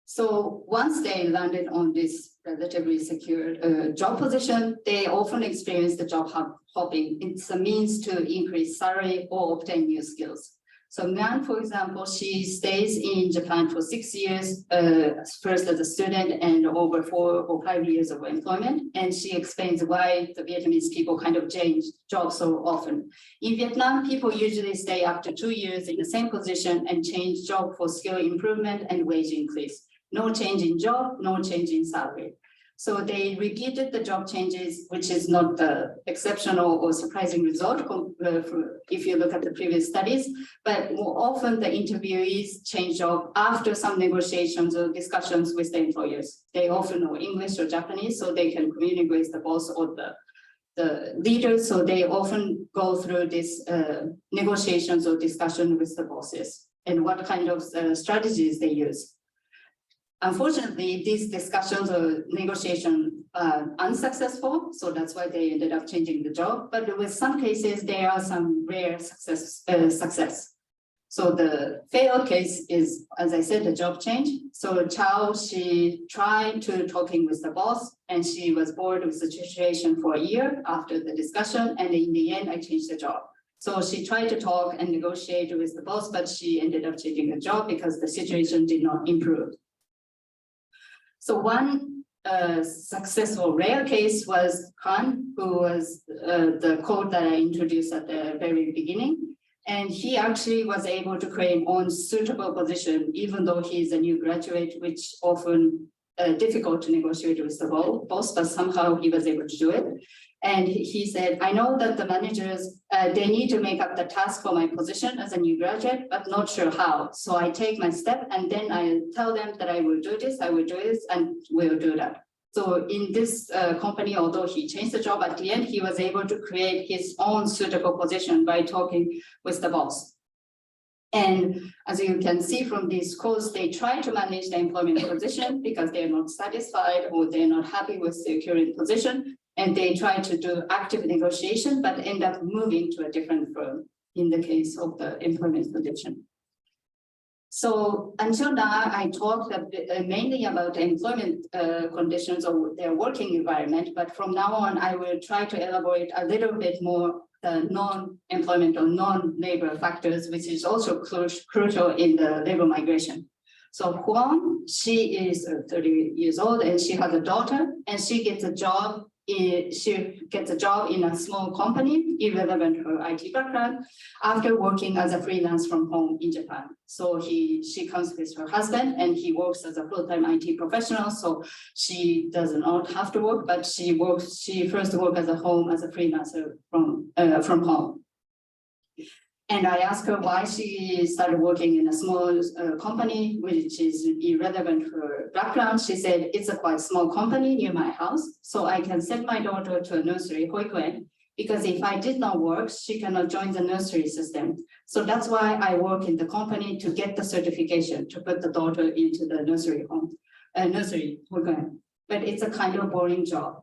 So once they landed on this relatively secure job position, they often experience the job hopping. It's a means to increase salary or obtain new skills. So Nan, for example, she stays in Japan for 6 years, first as a student and over 4 or 5 years of employment. And she explains why the Vietnamese people kind of change jobs so often. In Vietnam, people usually stay up to 2 years in the same position and change job for skill improvement and wage increase. No change in job, no change in salary. So they repeated the job changes, which is not the exceptional or surprising result if you look at the previous studies, but more often the interviewees change job after some negotiations or discussions with the employers. They often know English or Japanese, so they can communicate with the boss or the leaders, so they often go through this negotiations or discussion with the bosses and what kind of strategies they use. Unfortunately, these discussions or negotiations are unsuccessful, so that's why they ended up changing the job. But with some cases, there are some rare success. So the failed case is, as I said, a job change. So Chow, she tried to talking with the boss, and she was bored with the situation for a year after the discussion, and in the end, I changed the job. So she tried to talk and negotiate with the boss, but she ended up changing the job because the situation did not improve. So one successful rare case was Tran, who was the code that I introduced at the very beginning. And he actually was able to create own suitable position, even though he's a new graduate, which often difficult to negotiate with the boss, but somehow he was able to do it. And he said, I know that the managers, they need to make up the task for my position as a new graduate, but not sure how. So I take my step and then I tell them that I will do this, and we'll do that. So in this company, although he changed the job, at the end, he was able to create his own suitable position by talking with the boss. And as you can see from these codes, they try to manage the employment position because they're not satisfied or they're not happy with their current position. And they try to do active negotiation, but end up moving to a different firm in the case of the employment position. So until now, I talked mainly about employment conditions or their working environment, but from now on, I will try to elaborate a little bit more the non-employment or non-labor factors, which is also crucial in the labor migration. So Huang, she is 30 years old and she has a daughter, and she gets a job in a small company, irrelevant her IT background, after working as a freelance from home in Japan. So she comes with her husband and he works as a full-time IT professional. So she does not have to work, but she first worked as a freelancer from home. And I asked her why she started working in a small company, which is irrelevant for her background. She said, it's a quite small company near my house, so I can send my daughter to a nursery, hoikuen, because if I did not work, she cannot join the nursery system. So that's why I work in the company to get the certification to put the daughter into the nursery hoikuen. But it's a kind of boring job.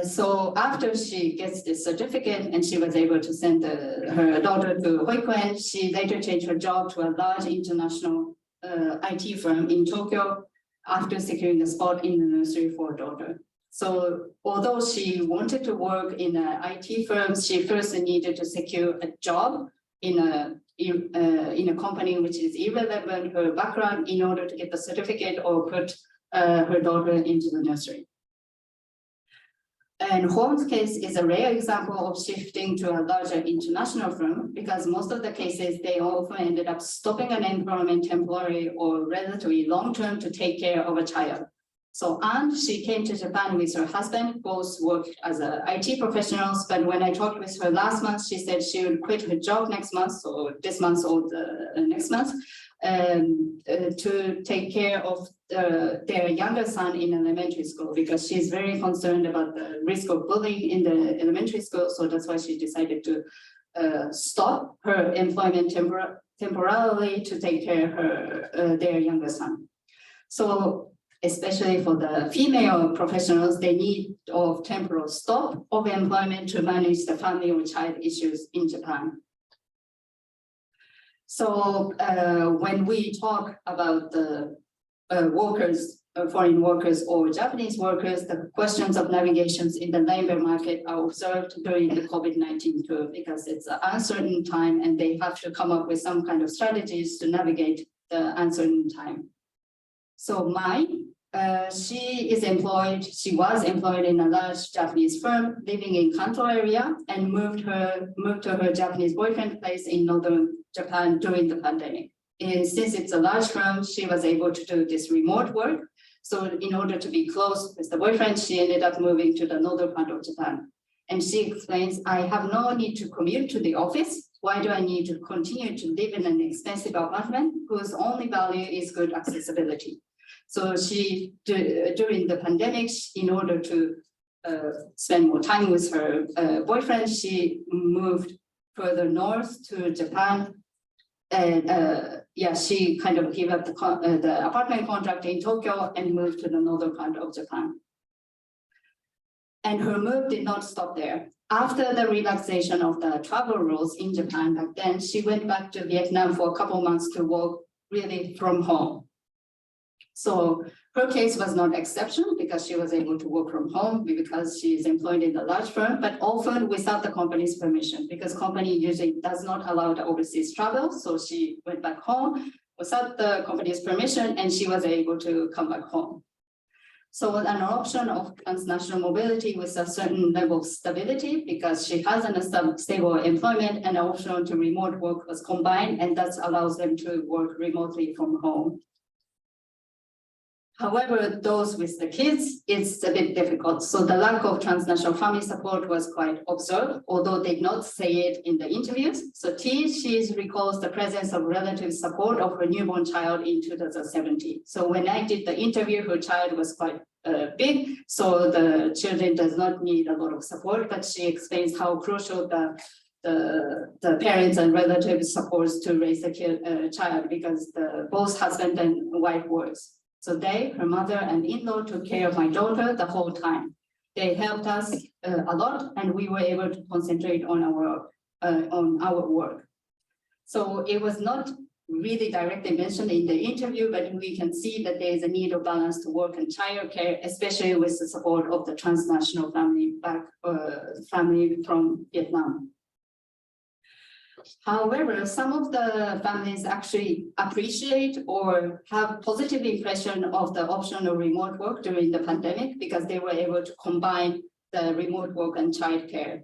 So after she gets this certificate and she was able to send her daughter to Hoikuen, she later changed her job to a large international IT firm in Tokyo after securing a spot in the nursery for her daughter. So although she wanted to work in an IT firm, she first needed to secure a job in a company which is irrelevant her background in order to get the certificate or put her daughter into the nursery. And Huang's case is a rare example of shifting to a larger international firm because most of the cases, they often ended up stopping an employment temporarily or relatively long-term to take care of a child. So Anne, she came to Japan with her husband, both worked as IT professionals, but when I talked with her last month, she said she would quit her job next month, or this month or the next month, to take care of their younger son in elementary school because she's very concerned about the risk of bullying in the elementary school. So that's why she decided to stop her employment temporarily to take care of their younger son. So especially for the female professionals, they need of temporal stop of employment to manage the family or child issues in Japan. So when we talk about the workers, foreign workers or Japanese workers, the questions of navigations in the labor market are observed during the COVID-19 too, because it's an uncertain time and they have to come up with some kind of strategies to navigate the uncertain time. So Mai, she was employed in a large Japanese firm living in Kanto area and moved to her Japanese boyfriend place in northern Japan during the pandemic. And since it's a large firm, she was able to do this remote work. So in order to be close with the boyfriend, she ended up moving to the northern part of Japan. And she explains, I have no need to commute to the office. Why do I need to continue to live in an expensive apartment whose only value is good accessibility? So she, during the pandemic, in order to spend more time with her boyfriend, she moved further north to Japan. And yeah, she kind of gave up the apartment contract in Tokyo and moved to the northern part of Japan. And her move did not stop there. After the relaxation of the travel rules in Japan back then, she went back to Vietnam for a couple months to work really from home. So her case was not exceptional because she was able to work from home because she is employed in a large firm, but often without the company's permission because company usually does not allow the overseas travel. So she went back home without the company's permission and she was able to come back home. So an option of transnational mobility with a certain level of stability because she has a stable employment and an option to remote work was combined and that allows them to work remotely from home. However, those with the kids, it's a bit difficult. So the lack of transnational family support was quite observed, although they did not say it in the interviews. So she recalls the presence of relative support of her newborn child in 2017. So when I did the interview, her child was quite big, so the children does not need a lot of support, but she explains how crucial the parents and relatives supports to raise a child because both husband and wife works. So they, her mother and in-law took care of my daughter the whole time. They helped us a lot and we were able to concentrate on our work. So it was not really directly mentioned in the interview, but we can see that there is a need of balance to work and childcare, especially with the support of the transnational family from Vietnam. However, some of the families actually appreciate or have positive impression of the option of remote work during the pandemic because they were able to combine the remote work and childcare.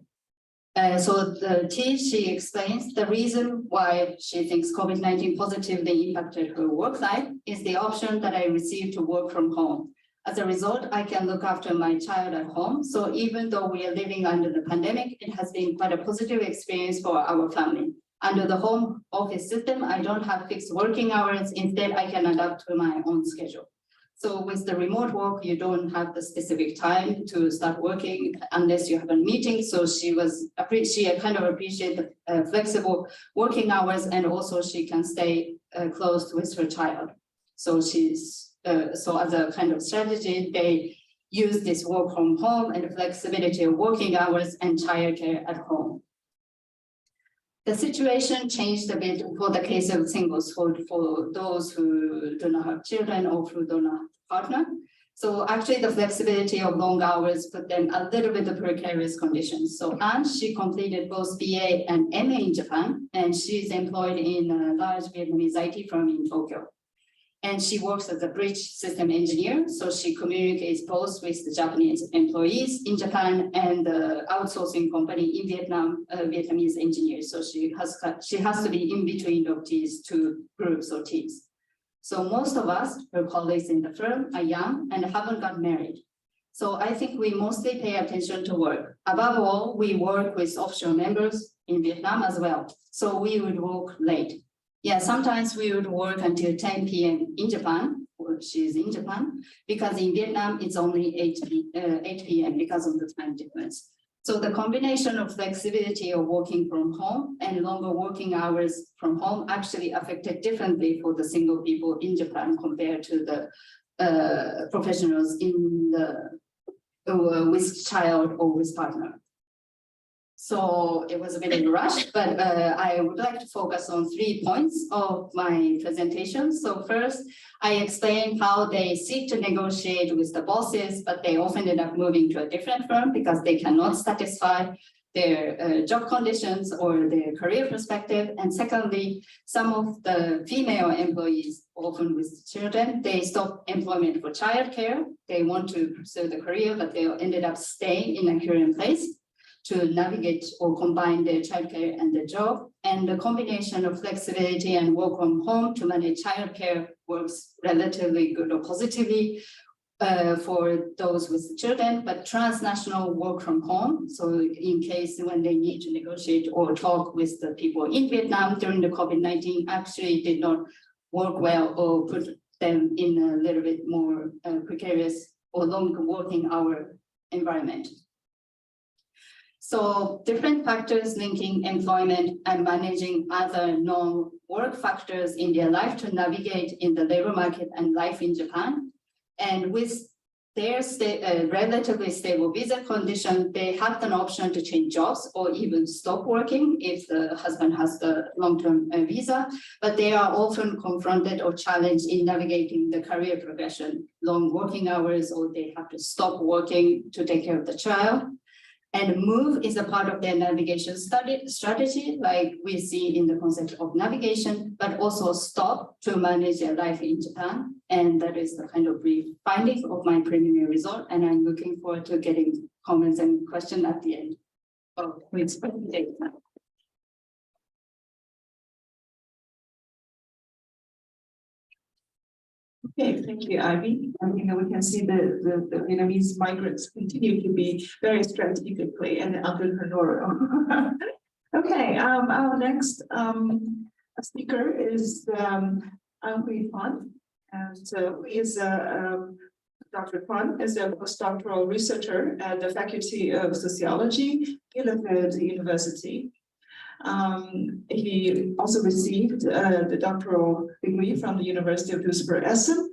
So she explains the reason why she thinks COVID-19 positively impacted her work life is the option that I received to work from home. As a result, I can look after my child at home. So even though we are living under the pandemic, it has been quite a positive experience for our family. Under the home office system, I don't have fixed working hours. Instead, I can adapt to my own schedule. So with the remote work, you don't have the specific time to start working unless you have a meeting. So she kind of appreciate the flexible working hours and also she can stay close with her child. So so as a kind of strategy, they use this work from home and the flexibility of working hours and childcare at home. The situation changed a bit for the case of singles for those who do not have children or who do not have a partner. So actually the flexibility of long hours put them a little bit of precarious conditions. So Anne, she completed both BA and MA in Japan, and she's employed in a large Vietnamese IT firm in Tokyo. And she works as a bridge system engineer. So she communicates both with the Japanese employees in Japan and the outsourcing company in Vietnam, Vietnamese engineers. So she has to be in between of these two groups or teams. So most of us, her colleagues in the firm, are young and haven't got married. So I think we mostly pay attention to work. Above all, we work with offshore members in Vietnam as well. So we would work late. Yeah, sometimes we would work until 10 p.m. in Japan, or she's in Japan, because in Vietnam, it's only 8 p.m. because of the time difference. So the combination of flexibility of working from home and longer working hours from home actually affected differently for the single people in Japan compared to the professionals in with child or with partner. So it was a bit of a rush, but I would like to focus on 3 points of my presentation. So first, I explained how they seek to negotiate with the bosses, but they often end up moving to a different firm because they cannot satisfy their job conditions or their career perspective. And secondly, some of the female employees, often with children, they stop employment for childcare. They want to pursue the career, but they ended up staying in a current place to navigate or combine their childcare and their job. And the combination of flexibility and work from home to manage childcare works relatively good or positively for those with children, but transnational work from home. So in case when they need to negotiate or talk with the people in Vietnam during the COVID-19 actually did not work well or put them in a little bit more precarious or longer working hour environment. So different factors linking employment and managing other non-work factors in their life to navigate in the labor market and life in Japan. And with their relatively stable visa condition, they have an option to change jobs or even stop working if the husband has the long-term visa, but they are often confronted or challenged in navigating the career progression, long working hours, or they have to stop working to take care of the child. And move is a part of their navigation strategy, like we see in the concept of navigation, but also stop to manage their life in Japan. And that is the kind of brief finding of my preliminary result. And I'm looking forward to getting comments and questions at the end of this presentation. Okay, thank you, Ivy. I think we can see the Vietnamese migrants continue to be very strategically and entrepreneurial. Okay, our next speaker is Aimi Muranaka, and he is Dr. Tran is a postdoctoral researcher at the Faculty of Sociology, Bielefeld University. He also received the doctoral degree from the University of Duisburg-Essen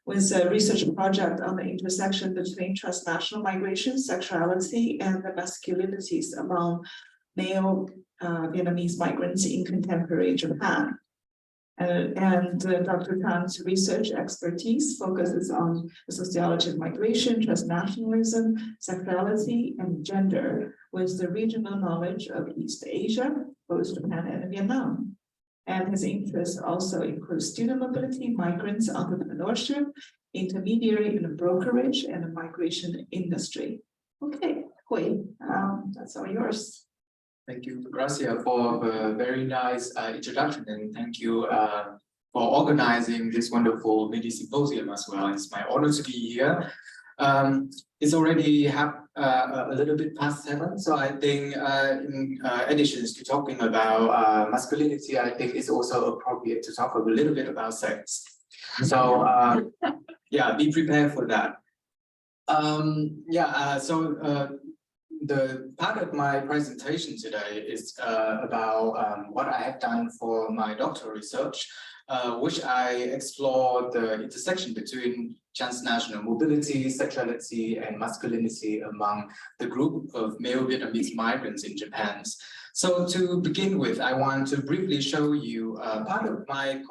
with a research project on the intersection between transnational migration, sexuality, and the masculinities among male Vietnamese migrants in contemporary Japan. And Dr. Tran's research expertise focuses on the sociology of migration, transnationalism, sexuality, and gender, with the regional knowledge of East Asia, both Japan and Vietnam. And his interests also include student mobility, migrants, entrepreneurship, intermediary and brokerage, and the migration industry. Okay, Hui, that's all yours. Thank you, Gracia, for a very nice introduction, and thank you for organizing this wonderful mini-symposium as well. It's my honor to be here. It's already a little bit past 7, so I think in addition to talking about masculinity, I think it's also appropriate to talk a little bit about sex. So yeah, be prepared for that. The part of my presentation today is about what I have done for my doctoral research, which I explore the intersection between transnational mobility, sexuality, and masculinity among the group of male Vietnamese migrants in Japan. So to begin with, I want to briefly show you part of my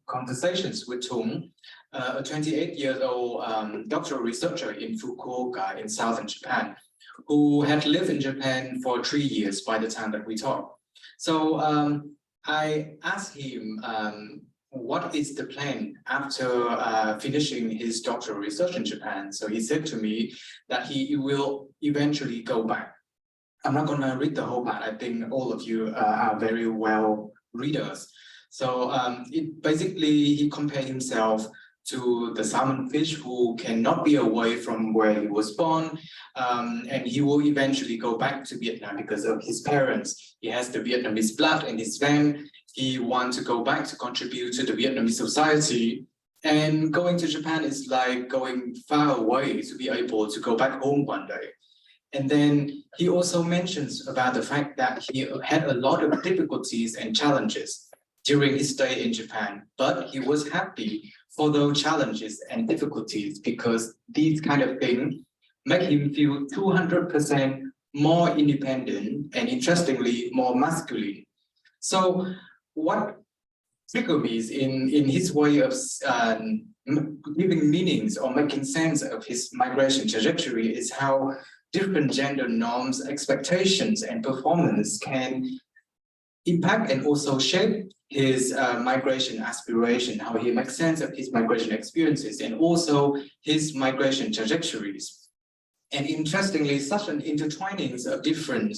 conversations with Tung, a 28-year-old doctoral researcher in Fukuoka in southern Japan, who had lived in Japan for 3 years by the time that we talked. So I asked him what is the plan after finishing his doctoral research in Japan. So he said to me that he will eventually go back. I'm not going to read the whole part. I think all of you are very well readers. So basically, he compared himself to the salmon fish who cannot be away from where he was born, and he will eventually go back to Vietnam because of his parents. He has the Vietnamese blood in his vein. He wants to go back to contribute to the Vietnamese society, and going to Japan is like going far away to be able to go back home one day. And then he also mentions about the fact that he had a lot of difficulties and challenges during his stay in Japan, but he was happy for those challenges and difficulties because these kind of things make him feel 200% more independent and, interestingly, more masculine. So what triggered me is in his way of giving meanings or making sense of his migration trajectory is how different gender norms, expectations, and performance can impact and also shape his migration aspiration, how he makes sense of his migration experiences, and also his migration trajectories. And interestingly, such an intertwining of different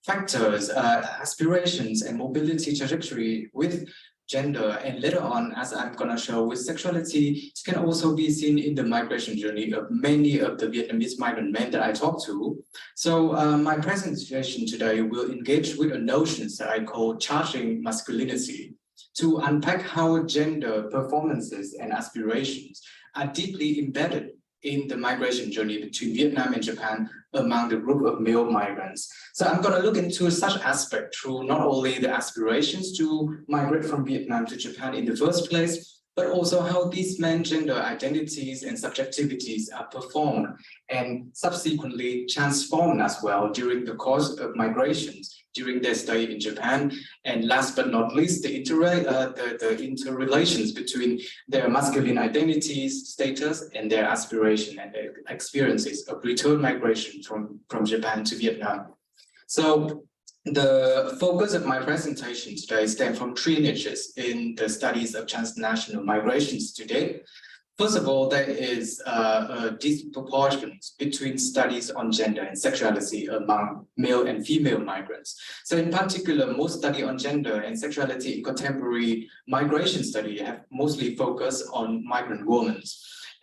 factors, aspirations, and mobility trajectory with gender, and later on, as I'm gonna show with sexuality, it can also be seen in the migration journey of many of the Vietnamese migrant men that I talk to. So my presentation today will engage with a notion that I call charging masculinity, to unpack how gender performances and aspirations are deeply embedded in the migration journey between Vietnam and Japan among the group of male migrants. So I'm going to look into such aspect through not only the aspirations to migrate from Vietnam to Japan in the first place, but also how these men gender identities and subjectivities are performed and subsequently transformed as well during the course of migrations during their stay in Japan. And last but not least, the interrelations between their masculine identities, status, and their aspiration and their experiences of return migration from Japan to Vietnam. So the focus of my presentation today stems from three niches in the studies of transnational migrations today. First of all, there is a disproportion between studies on gender and sexuality among male and female migrants. So in particular, most study on gender and sexuality in contemporary migration study have mostly focused on migrant women.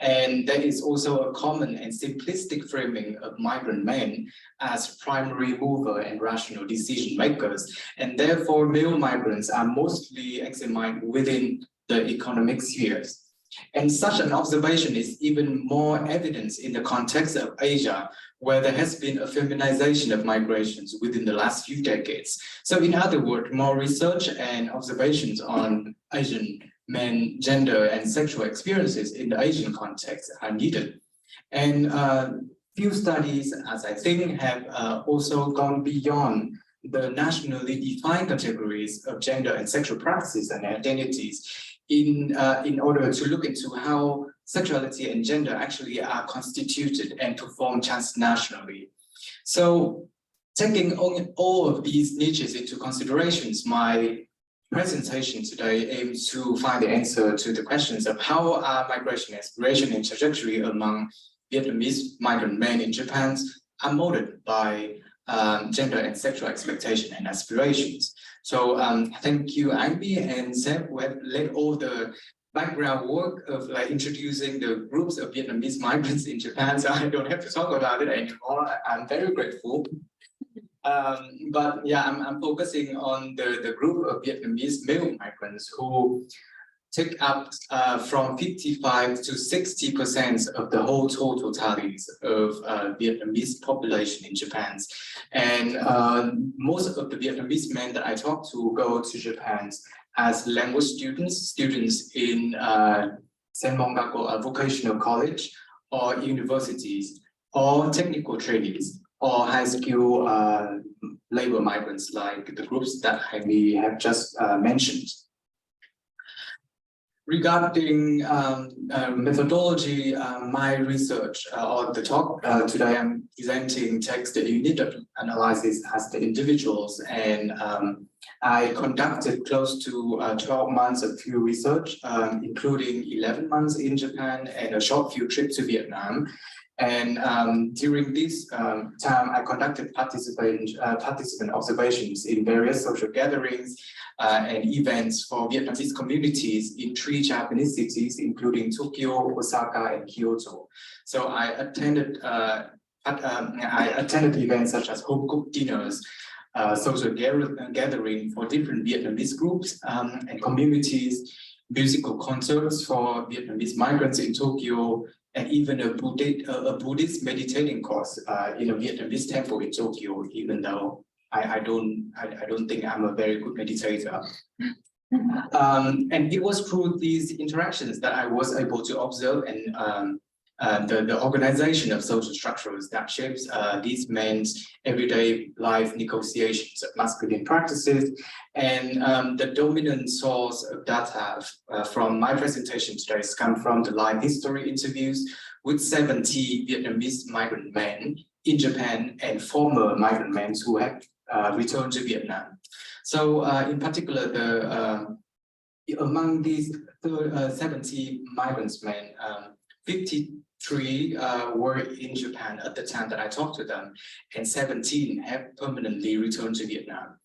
And there is also a common and simplistic framing of migrant men as primary mover and rational decision makers. And therefore, male migrants are mostly examined within the economic spheres. And such an observation is even more evident in the context of Asia, where there has been a feminization of migrations within the last few decades. So in other words, more research and observations on Asian men, gender, and sexual experiences in the Asian context are needed. And few studies, as I think, have also gone beyond the nationally defined categories of gender and sexual practices and identities in order to look into how sexuality and gender actually are constituted and performed transnationally. So taking all of these niches into considerations, my presentation today aims to find the answer to the questions of how are migration, aspiration, and trajectory among Vietnamese migrant men in Japan are molded by gender and sexual expectation and aspirations. So thank you, Aimi and Seb, who have led all the background work of introducing the groups of Vietnamese migrants in Japan. So I don't have to talk about it anymore. I'm very grateful. But yeah, I'm focusing on the group of Vietnamese male migrants who take up from 55 to 60% of the whole total tallies of Vietnamese population in Japan. And most of the Vietnamese men that I talk to go to Japan as language students in Senmongago Vocational College or universities or technical trainees or high skill labor migrants like the groups that Aimi have just mentioned. Regarding methodology, my research or the talk today, I'm presenting text unit analysis as the individuals, and I conducted close to 12 months of field research, including 11 months in Japan and a short field trip to Vietnam. And during this time, I conducted participant observations in various social gatherings and events for Vietnamese communities in 3 Japanese cities, including Tokyo, Osaka, and Kyoto. So I attended events such as home cooked dinners, social gathering for different Vietnamese groups and communities, musical concerts for Vietnamese migrants in Tokyo, and even a Buddhist meditating course in a Vietnamese temple in Tokyo, even though I don't think I'm a very good meditator. And it was through these interactions that I was able to observe and the organization of social structures that shapes these men's everyday life negotiations of masculine practices. And the dominant source of data from my presentation today has come from the live history interviews with 70 Vietnamese migrant men in Japan and former migrant men who have returned to Vietnam. So in particular, among these 70 migrants men, 53 were in Japan at the time that I talked to them, and 17 have permanently returned to Vietnam.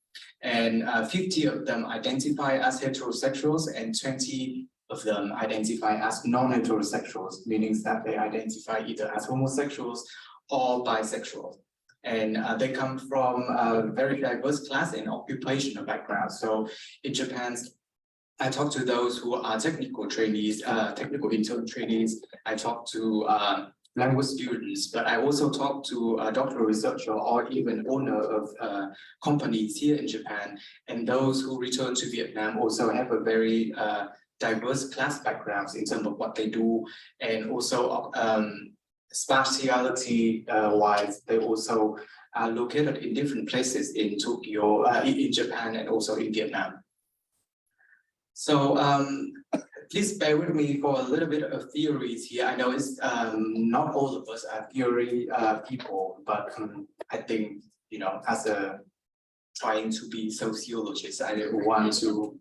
And 50 of them identify as heterosexuals, and 20 of them identify as non-heterosexuals, meaning that they identify either as homosexuals or bisexual. And they come from a very diverse class and occupational background. So in Japan, I talk to those who are technical trainees, technical intern trainees. I talk to language students, but I also talk to a doctoral researcher or even owner of companies here in Japan. And those who return to Vietnam also have a very diverse class backgrounds in terms of what they do, and also spatiality wise, they also are located in different places in Tokyo, in Japan, and also in Vietnam. So please bear with me for a little bit of theories here. I know it's not all of us are theory people, but I think, you know, as a trying to be sociologist, I want to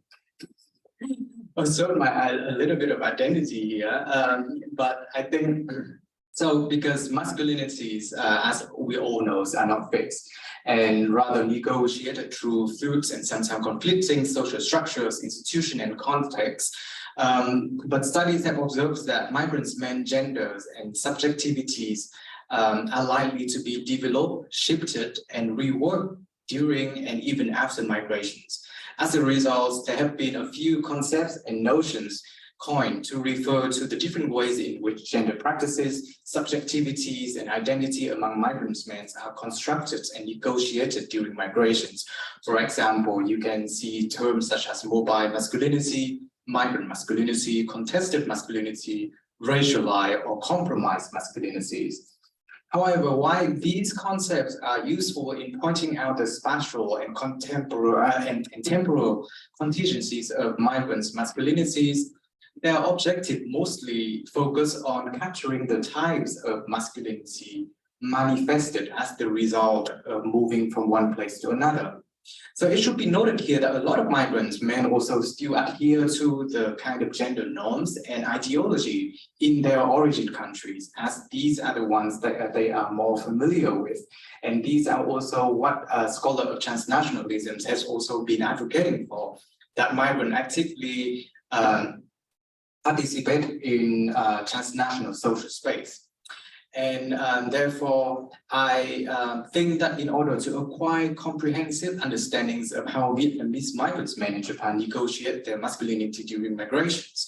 assert a little bit of identity here. But I think so, because masculinities, as we all know, are not fixed, and rather negotiated through fluid and sometimes conflicting social structures, institution, and context. But studies have observed that migrants' men genders and subjectivities are likely to be developed, shifted, and reworked during and even after migrations. As a result, there have been a few concepts and notions coined to refer to the different ways in which gender practices, subjectivities, and identity among migrants' men are constructed and negotiated during migrations. For example, you can see terms such as mobile masculinity, migrant masculinity, contested masculinity, racialized or compromised masculinities. However, while these concepts are useful in pointing out the spatial and contemporary and temporal contingencies of migrants' masculinities, their objective mostly focus on capturing the types of masculinity manifested as the result of moving from one place to another. So it should be noted here that a lot of migrants men also still adhere to the kind of gender norms and ideology in their origin countries, as these are the ones that they are more familiar with. And these are also what a scholar of transnationalism has also been advocating for, that migrants actively participate in transnational social space. And therefore, I think that in order to acquire comprehensive understandings of how Vietnamese migrants men in Japan negotiate their masculinity during migrations,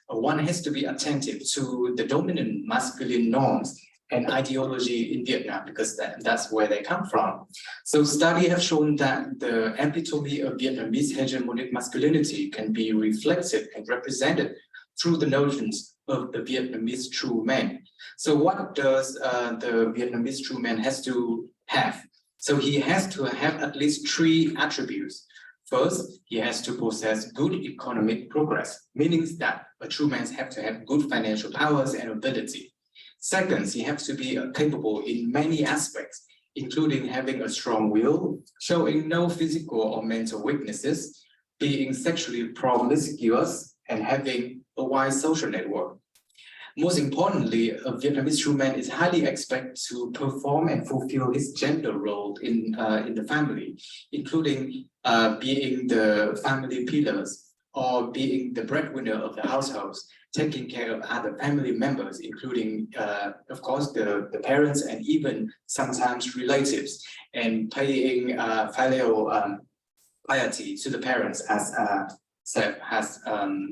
one has to be attentive to the dominant masculine norms and ideology in Vietnam, because that's where they come from. So studies have shown that the epitome of Vietnamese hegemonic masculinity can be reflected and represented through the notions of the Vietnamese true man. So what does the Vietnamese true man has to have? So he has to have at least 3 attributes. First, he has to possess good economic progress, meaning that a true man has to have good financial powers and ability. Second, he has to be capable in many aspects, including having a strong will, showing no physical or mental weaknesses, being sexually promiscuous, and having a wide social network. Most importantly, a Vietnamese true man is highly expected to perform and fulfill his gender role in the family, including being the family pillars or being the breadwinner of the households, taking care of other family members, including, of course, the parents and even sometimes relatives, and paying filial piety to the parents, as Seb has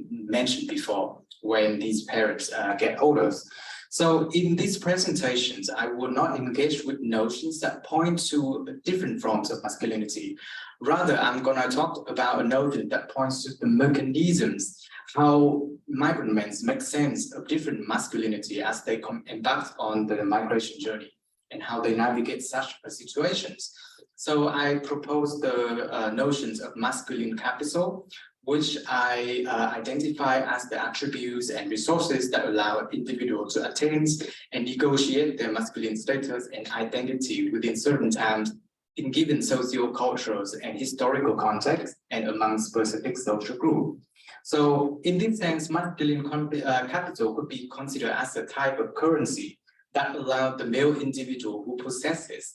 mentioned before, when these parents get older. So in these presentations, I will not engage with notions that point to different forms of masculinity. Rather, I'm going to talk about a notion that points to the mechanisms, how migrant men make sense of different masculinity as they embark on the migration journey, and how they navigate such situations. So I propose the notions of masculine capital, which I identify as the attributes and resources that allow an individual to attain and negotiate their masculine status and identity within certain times in given socio-cultural and historical context and among specific social groups. So in this sense, masculine capital could be considered as a type of currency that allow the male individual who possesses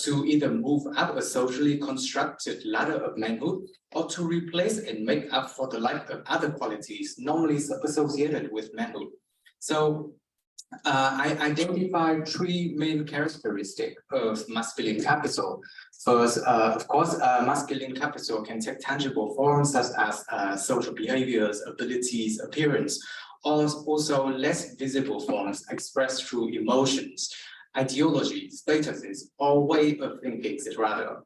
to either move up a socially constructed ladder of manhood or to replace and make up for the lack of other qualities normally associated with manhood. So I identified three main characteristics of masculine capital. First, of course, masculine capital can take tangible forms such as social behaviors, abilities, appearance, or also less visible forms expressed through emotions, ideology, statuses, or way of thinking, rather.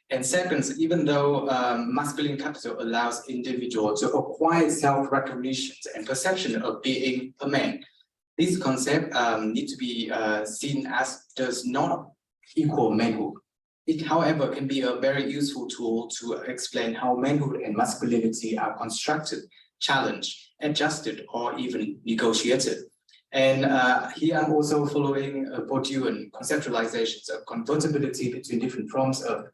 And second, even though masculine capital allows individuals to acquire self-recognition and perception of being a man, this concept need to be seen as does not equal manhood. It, however, can be a very useful tool to explain how manhood and masculinity are constructed, challenged, adjusted, or even negotiated. And here I'm also following Bourdieuan conceptualizations of convertibility between different forms of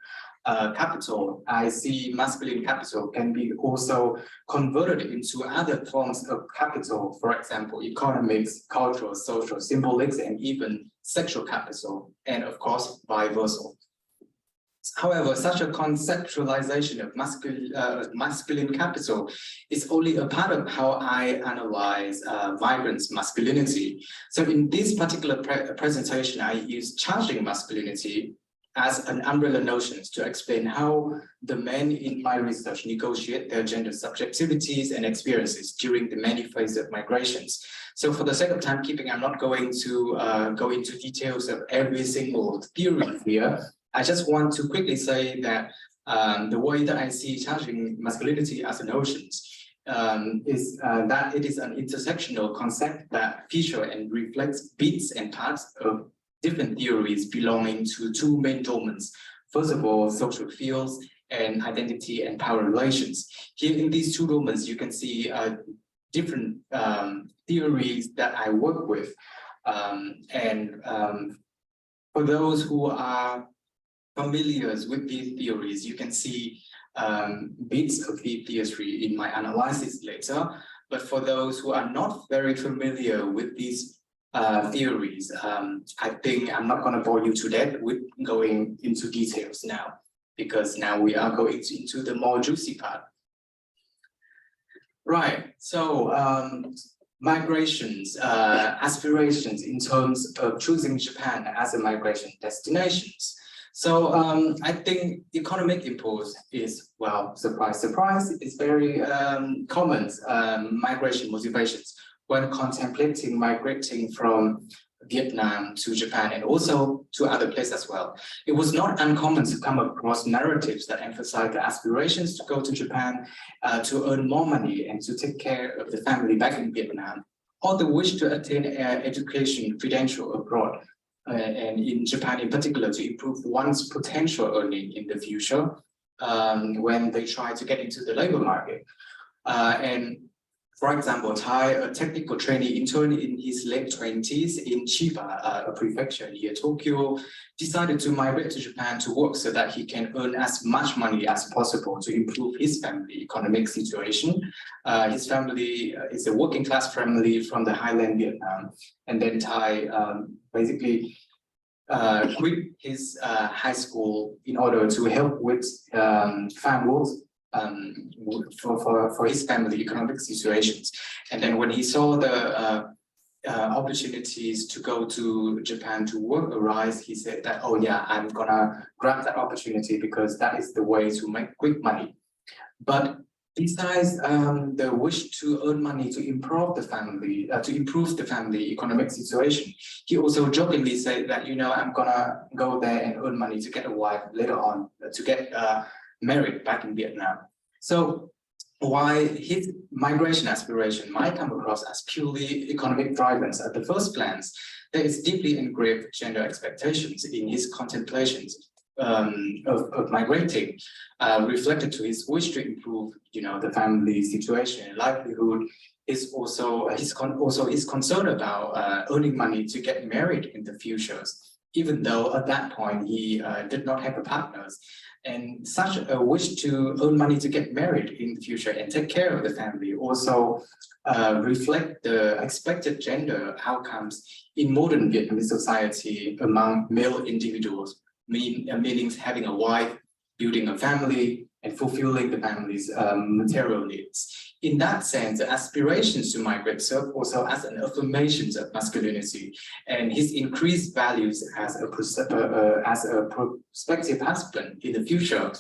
capital. I see masculine capital can be also converted into other forms of capital, for example, economics, cultural, social, symbolics, and even sexual capital, and of course, vice versa. However, such a conceptualization of masculine capital is only a part of how I analyze migrants' masculinity. So in this particular presentation, I use charging masculinity as an umbrella notion to explain how the men in my research negotiate their gender subjectivities and experiences during the many phases of migrations. So for the sake of timekeeping, I'm not going to go into details of every single theory here. I just want to quickly say that the way that I see charging masculinity as a notion is that it is an intersectional concept that features and reflects bits and parts of different theories belonging to two main domains. First of all, social fields and identity and power relations. Here in these two domains, you can see different theories that I work with. For those who are familiar with these theories, you can see bits of the theory in my analysis later. But for those who are not very familiar with these theories, I think I'm not going to bore you to death with going into details now, because now we are going into the more juicy part. Right, so migrations, aspirations in terms of choosing Japan as a migration destinations. So I think economic impulse is, well, surprise, surprise, it's very common migration motivations when contemplating migrating from Vietnam to Japan and also to other places as well. It was not uncommon to come across narratives that emphasize the aspirations to go to Japan to earn more money and to take care of the family back in Vietnam, or the wish to attain education credential abroad. And in Japan in particular, to improve one's potential earning in the future when they try to get into the labor market. And for example, Tai, a technical trainee intern in his late 20s in Chiba, a prefecture near Tokyo, decided to migrate to Japan to work so that he can earn as much money as possible to improve his family economic situation. His family is a working class family from the highland Vietnam. And then Tai basically quit his high school in order to help with farm work for his family economic situations. And then when he saw the opportunities to go to Japan to work arise, he said that, oh yeah, I'm gonna grab that opportunity because that is the way to make quick money. But besides the wish to earn money to improve the family economic situation, he also jokingly said that, you know, I'm gonna go there and earn money to get a wife later on, to get married back in Vietnam. So why his migration aspiration might come across as purely economic drivers at the first glance, there is deeply engraved gender expectations in his contemplations of migrating, reflected to his wish to improve, you know, the family situation and livelihood. Is also his concern about earning money to get married in the future. even though at that point he did not have a partners. And such a wish to earn money to get married in the future and take care of the family also reflect the expected gender outcomes in modern Vietnamese society among male individuals, meaning having a wife, building a family, and fulfilling the family's material needs. In that sense, the aspirations to migrate serve also as an affirmation of masculinity and his increased values as a prospective husband in the future.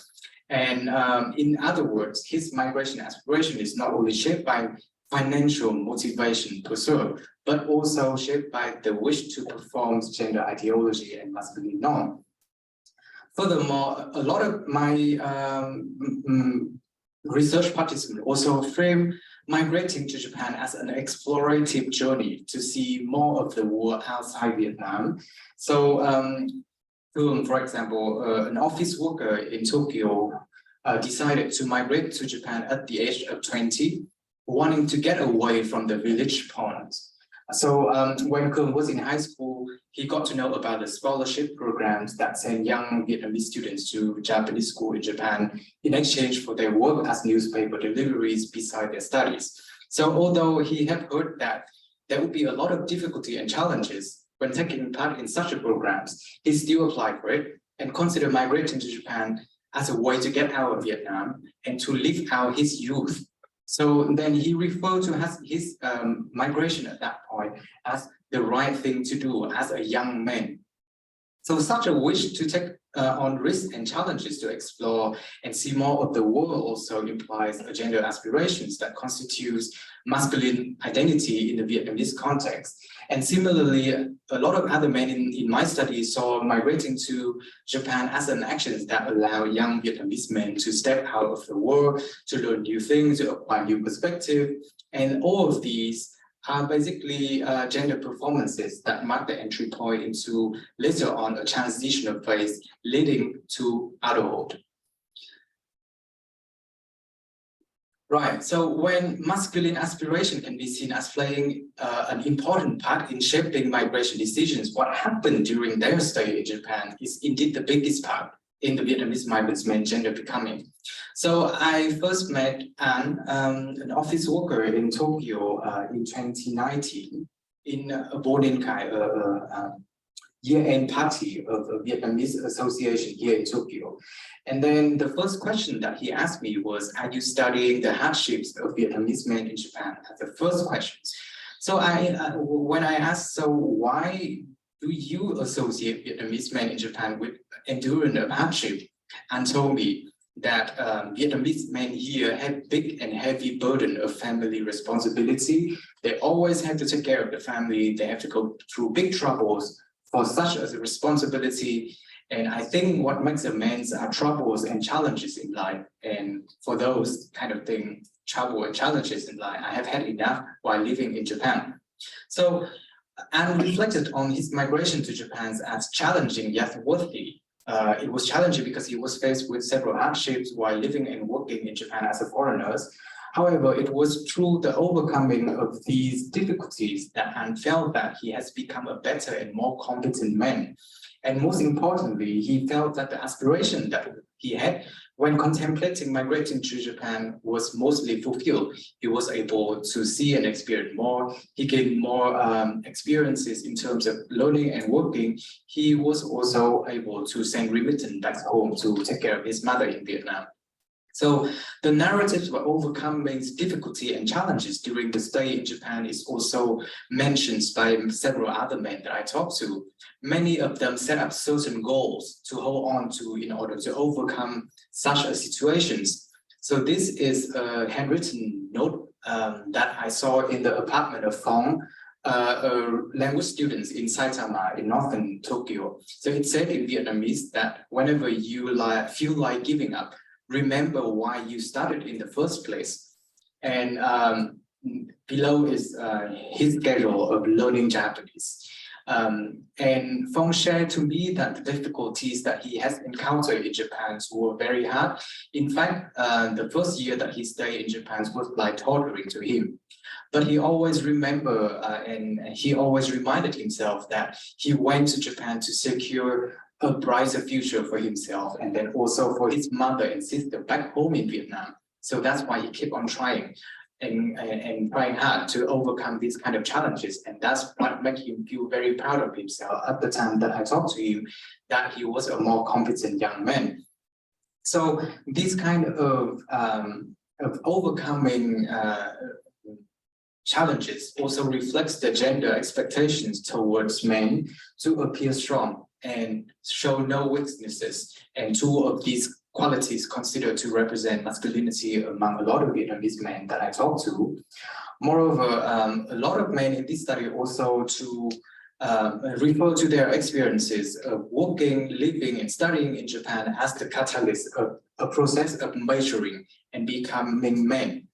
And in other words, his migration aspiration is not only shaped by financial motivation to serve, but also shaped by the wish to perform gender ideology and masculine norm. Furthermore, a lot of my research participants also frame migrating to Japan as an explorative journey to see more of the world outside Vietnam. So, for example, an office worker in Tokyo decided to migrate to Japan at the age of 20, wanting to get away from the village ponds. So when Kung was in high school, he got to know about the scholarship programs that send young Vietnamese students to Japanese school in Japan in exchange for their work as newspaper deliveries beside their studies. So although he had heard that there would be a lot of difficulty and challenges when taking part in such a programs, he still applied for it and considered migrating to Japan as a way to get out of Vietnam and to live out his youth. So then he referred to his migration at that point as the right thing to do as a young man. So such a wish to take on risks and challenges to explore and see more of the world also implies a gender aspirations that constitutes masculine identity in the Vietnamese context. And similarly, a lot of other men in my studies saw migrating to Japan as an action that allow young Vietnamese men to step out of the world, to learn new things, to acquire new perspective. And all of these are basically gender performances that mark the entry point into later on a transitional phase leading to adulthood. Right, so when masculine aspiration can be seen as playing an important part in shaping migration decisions, what happened during their stay in Japan is indeed the biggest part in the Vietnamese migrants' main gender becoming. So I first met an office worker in Tokyo in 2019 in a boarding year-end party of a Vietnamese association here in Tokyo. And then the first question that he asked me was, are you studying the hardships of Vietnamese men in Japan? That's the first question. So when I asked, so why do you associate Vietnamese men in Japan with enduring of hardship? And told me that Vietnamese men here have big and heavy burden of family responsibility. They always have to take care of the family. They have to go through big troubles for such as a responsibility. And I think what makes a man's are troubles and challenges in life. And for those kind of thing, trouble and challenges in life, I have had enough while living in Japan. So I reflected on his migration to Japan as challenging yet worthy. It was challenging because he was faced with several hardships while living and working in Japan as a foreigner. However, it was through the overcoming of these difficulties that Han felt that he has become a better and more competent man. And most importantly, he felt that the aspiration that he had when contemplating migrating to Japan was mostly fulfilled. He was able to see and experience more. He gained more experiences in terms of learning and working. He was also able to send remittance back home to take care of his mother in Vietnam. So the narratives for overcoming difficulty and challenges during the stay in Japan is also mentioned by several other men that I talked to. Many of them set up certain goals to hold on to in order to overcome such a situations. So this is a handwritten note that I saw in the apartment of Fong, language students in Saitama in northern Tokyo. So it said in Vietnamese that whenever you feel like giving up, remember why you started in the first place. And below is his schedule of learning Japanese. And Fong shared to me that the difficulties that he has encountered in Japan were very hard. In fact, the first year that he stayed in Japan was like torturing to him. But he always and he always reminded himself that he went to Japan to secure a brighter future for himself and then also for his mother and sister back home in Vietnam. So that's why he kept on trying and trying hard to overcome these kind of challenges. And that's what made him feel very proud of himself at the time that I talked to him, that he was a more competent young man. So this kind of overcoming challenges also reflects the gender expectations towards men to appear strong and show no weaknesses. And two of these qualities considered to represent masculinity among a lot of Vietnamese men that I talked to. Moreover, a lot of men in this study also to refer to their experiences of working, living, and studying in Japan as the catalyst of a process of maturing and becoming men.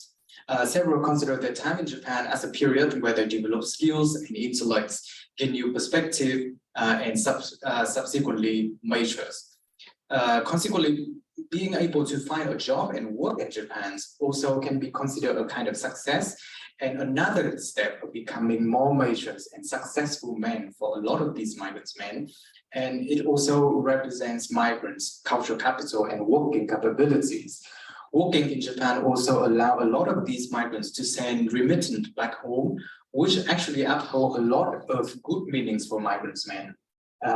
Several consider their time in Japan as a period where they develop skills and intellects, gain new perspective, and subsequently matures. Consequently, being able to find a job and work in Japan also can be considered a kind of success and another step of becoming more mature and successful men for a lot of these migrants men. And it also represents migrants' cultural capital and working capabilities. Working in Japan also allow a lot of these migrants to send remittance back home, which actually uphold a lot of good meanings for migrants men.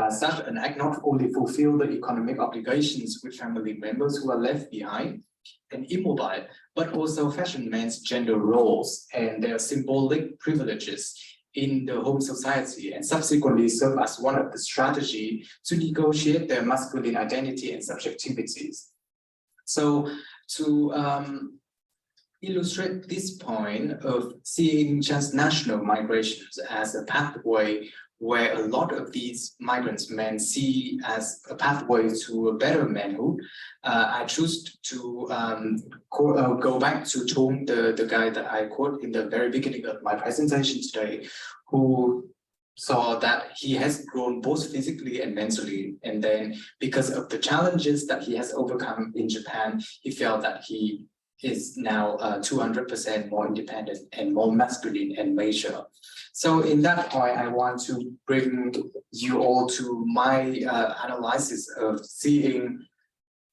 Such an act not only fulfill the economic obligations with family members who are left behind and immobile, but also fashion men's gender roles and their symbolic privileges in the home society, and subsequently serve as one of the strategies to negotiate their masculine identity and subjectivities. So to illustrate this point of seeing transnational migrations as a pathway where a lot of these migrants men see as a pathway to a better manhood, I choose to go back to Tran, the guy that I quote in the very beginning of my presentation today, who saw that he has grown both physically and mentally. And then because of the challenges that he has overcome in Japan, he felt that he is now 200% more independent and more masculine and mature. So in that point, I want to bring you all to my analysis of seeing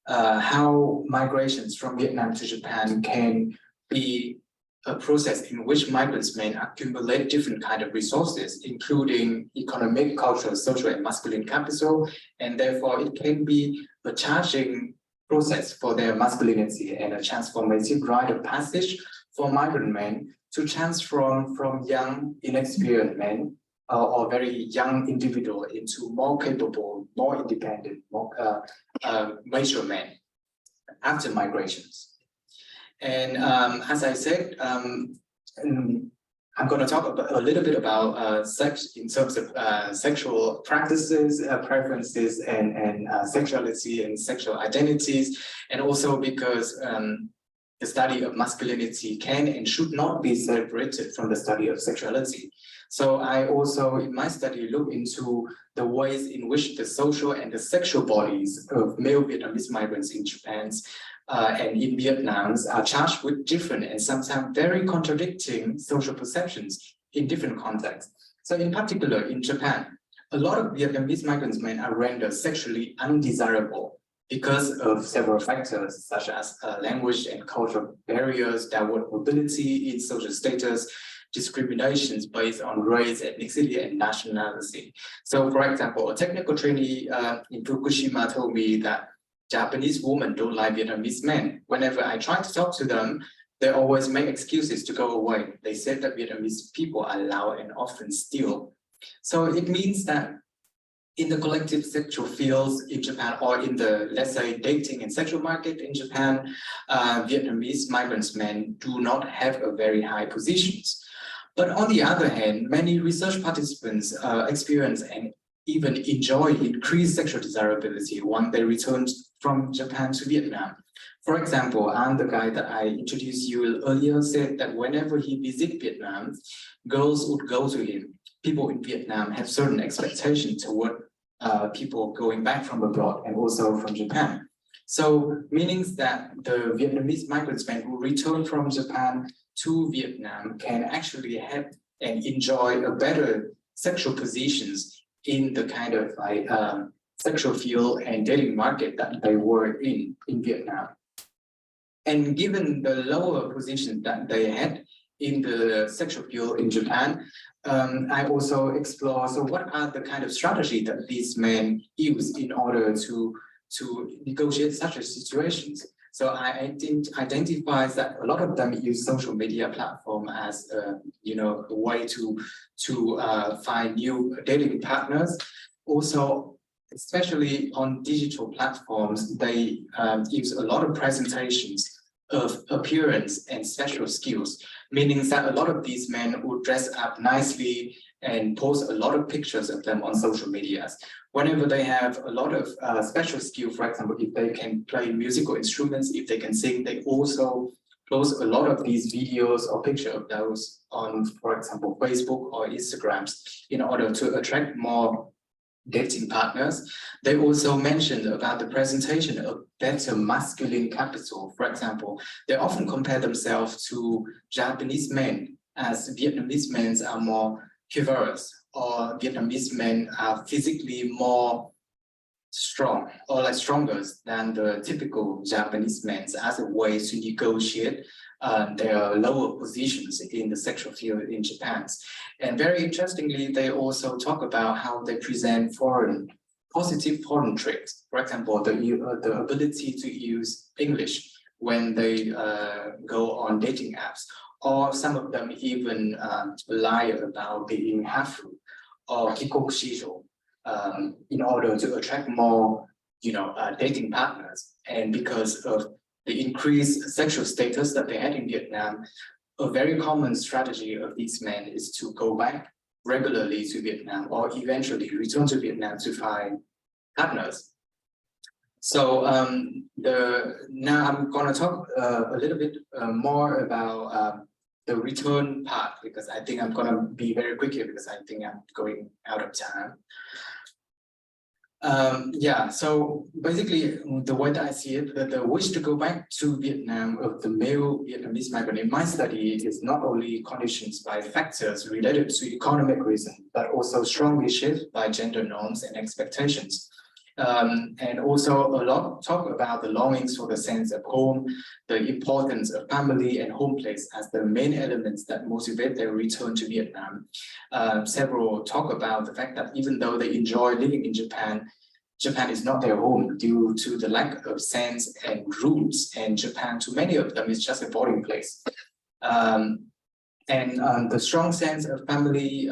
how migrations from Vietnam to Japan can be a process in which migrants men accumulate different kind of resources, including economic, cultural, social, and masculine capital, and therefore it can be a charging process for their masculinity and a transformative rite of passage for migrant men to transform from young, inexperienced men or very young individual into more capable, more independent, more mature men after migrations. And as I said, I'm going to talk a little bit about sex in terms of sexual practices, preferences, and sexuality and sexual identities, and also because the study of masculinity can and should not be separated from the study of sexuality. So I also, in my study, look into the ways in which the social and the sexual bodies of male Vietnamese migrants in Japan and in Vietnam are charged with different and sometimes very contradicting social perceptions in different contexts. So in particular, in Japan, a lot of Vietnamese migrant men are rendered sexually undesirable because of several factors, such as language and cultural barriers, downward mobility in social status, discriminations based on race, ethnicity, and nationality. So for example, a technical trainee in Fukushima told me that Japanese women don't like Vietnamese men. Whenever I try to talk to them, they always make excuses to go away. They said that Vietnamese people are loud and often steal. So it means that in the collective sexual fields in Japan, or in the, let's say, dating and sexual market in Japan, Vietnamese migrants men do not have a very high positions. But on the other hand, many research participants experience and even enjoy increased sexual desirability when they return from Japan to Vietnam. For example, I'm the guy that I introduced you earlier said that whenever he visits Vietnam, girls would go to him people in Vietnam have certain expectations toward people going back from abroad and also from Japan. So meaning that the Vietnamese migrants who return from Japan to Vietnam can actually have and enjoy a better sexual positions in the kind of like sexual field and dating market that they were in Vietnam. And given the lower position that they had in the sexual field in Japan, I also explore, so what are the kind of strategy that these men use in order to negotiate such a situations? So I identify that a lot of them use social media platform as a way to find new dating partners. Also, especially on digital platforms, they use a lot of presentations of appearance and special skills, meaning that a lot of these men would dress up nicely and post a lot of pictures of them on social medias. Whenever they have a lot of special skill, for example, if they can play musical instruments, if they can sing, they also post a lot of these videos or pictures of those on, for example, Facebook or Instagrams in order to attract more dating partners. They also mentioned about the presentation of better masculine capital. For example, they often compare themselves to Japanese men, as Vietnamese men are more chivalrous, or Vietnamese men are physically more strong or like stronger than the typical Japanese men as a way to negotiate their lower positions in the sexual field in Japan. And very interestingly, they also talk about how they present positive foreign traits. For example, the ability to use English when they go on dating apps, or some of them even lie about being hafu or kikokushijo in order to attract more dating partners. And because of the increased sexual status that they had in Vietnam, a very common strategy of these men is to go back regularly to Vietnam or eventually return to Vietnam to find partners. So now I'm going to talk a little bit more about the return part, because I think I'm going to be very quick here because I think I'm going out of time. Yeah, so basically the way that I see it, the wish to go back to Vietnam of the male Vietnamese migrant in my study is not only conditioned by factors related to economic reasons, but also strongly shaped by gender norms and expectations. And also a lot talk about the longings for the sense of home, the importance of family and home place as the main elements that motivate their return to Vietnam. Several talk about the fact that even though they enjoy living in Japan, Japan is not their home due to the lack of sense and roots, and Japan, to many of them, is just a boarding place. The strong sense of family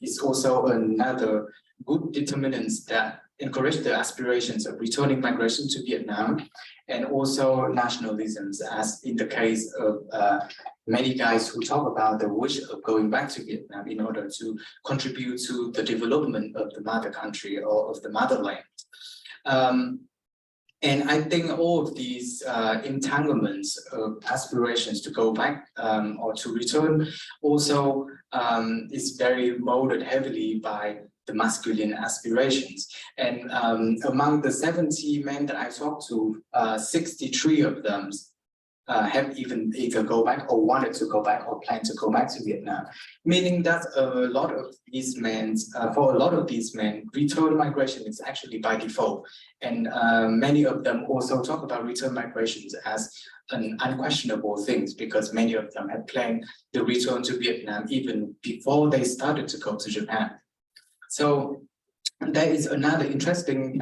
is also another good determinant that encourage the aspirations of returning migration to Vietnam, and also nationalisms, as in the case of many guys who talk about the wish of going back to Vietnam in order to contribute to the development of the mother country or of the motherland. And I think all of these entanglements of aspirations to go back or to return also is very molded heavily by the masculine aspirations. And among the 70 men that I talked to, 63 of them have either go back or wanted to go back or plan to go back to Vietnam, meaning that a lot of these men, for a lot of these men, return migration is actually by default. And many of them also talk about return migrations as an unquestionable thing, because many of them had planned the return to Vietnam even before they started to go to Japan. So there is another interesting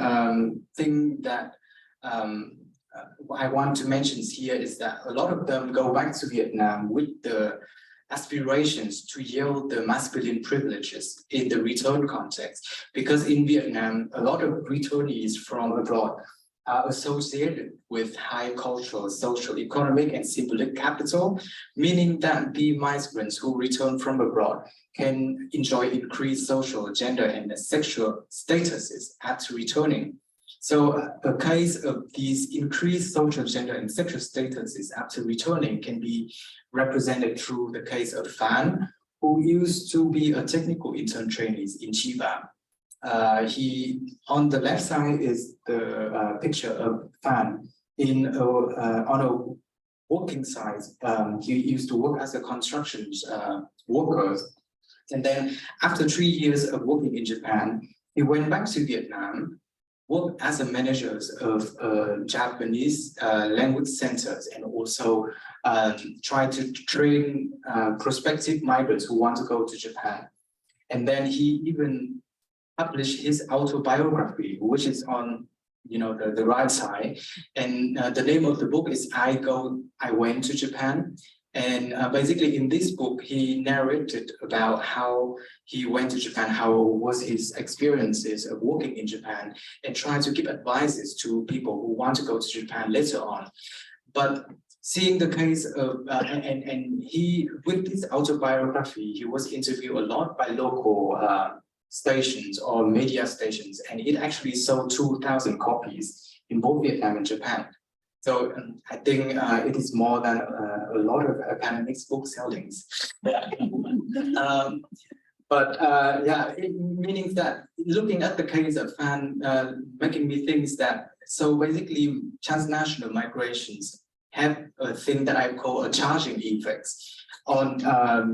thing that I want to mention here is that a lot of them go back to Vietnam with the aspirations to yield the masculine privileges in the return context, because in Vietnam, a lot of returnees from abroad are associated with high cultural, social, economic, and symbolic capital, meaning that the migrants who return from abroad can enjoy increased social, gender, and sexual statuses after returning. So a case of these increased social, gender, and sexual statuses after returning can be represented through the case of Tran, who used to be a technical intern trainee in Chiba. He, on the left side is the picture of Tran on a working site. He used to work as a construction worker. And then after 3 years of working in Japan, he went back to Vietnam, worked as a manager of Japanese language centers, and also tried to train prospective migrants who want to go to Japan. And then he even published his autobiography, which is on the right side. And the name of the book is I Went to Japan. And basically in this book, he narrated about how he went to Japan, how was his experiences of working in Japan, and tried to give advices to people who want to go to Japan later on. But seeing the case of, and he, with this autobiography, he was interviewed a lot by local stations or media stations, and it actually sold 2,000 copies in both Vietnam and Japan. So I think it is more than a lot of academics book sellings. Meaning that looking at the case of Fan, making me think that, so basically transnational migrations have a thing that I call a charging effects on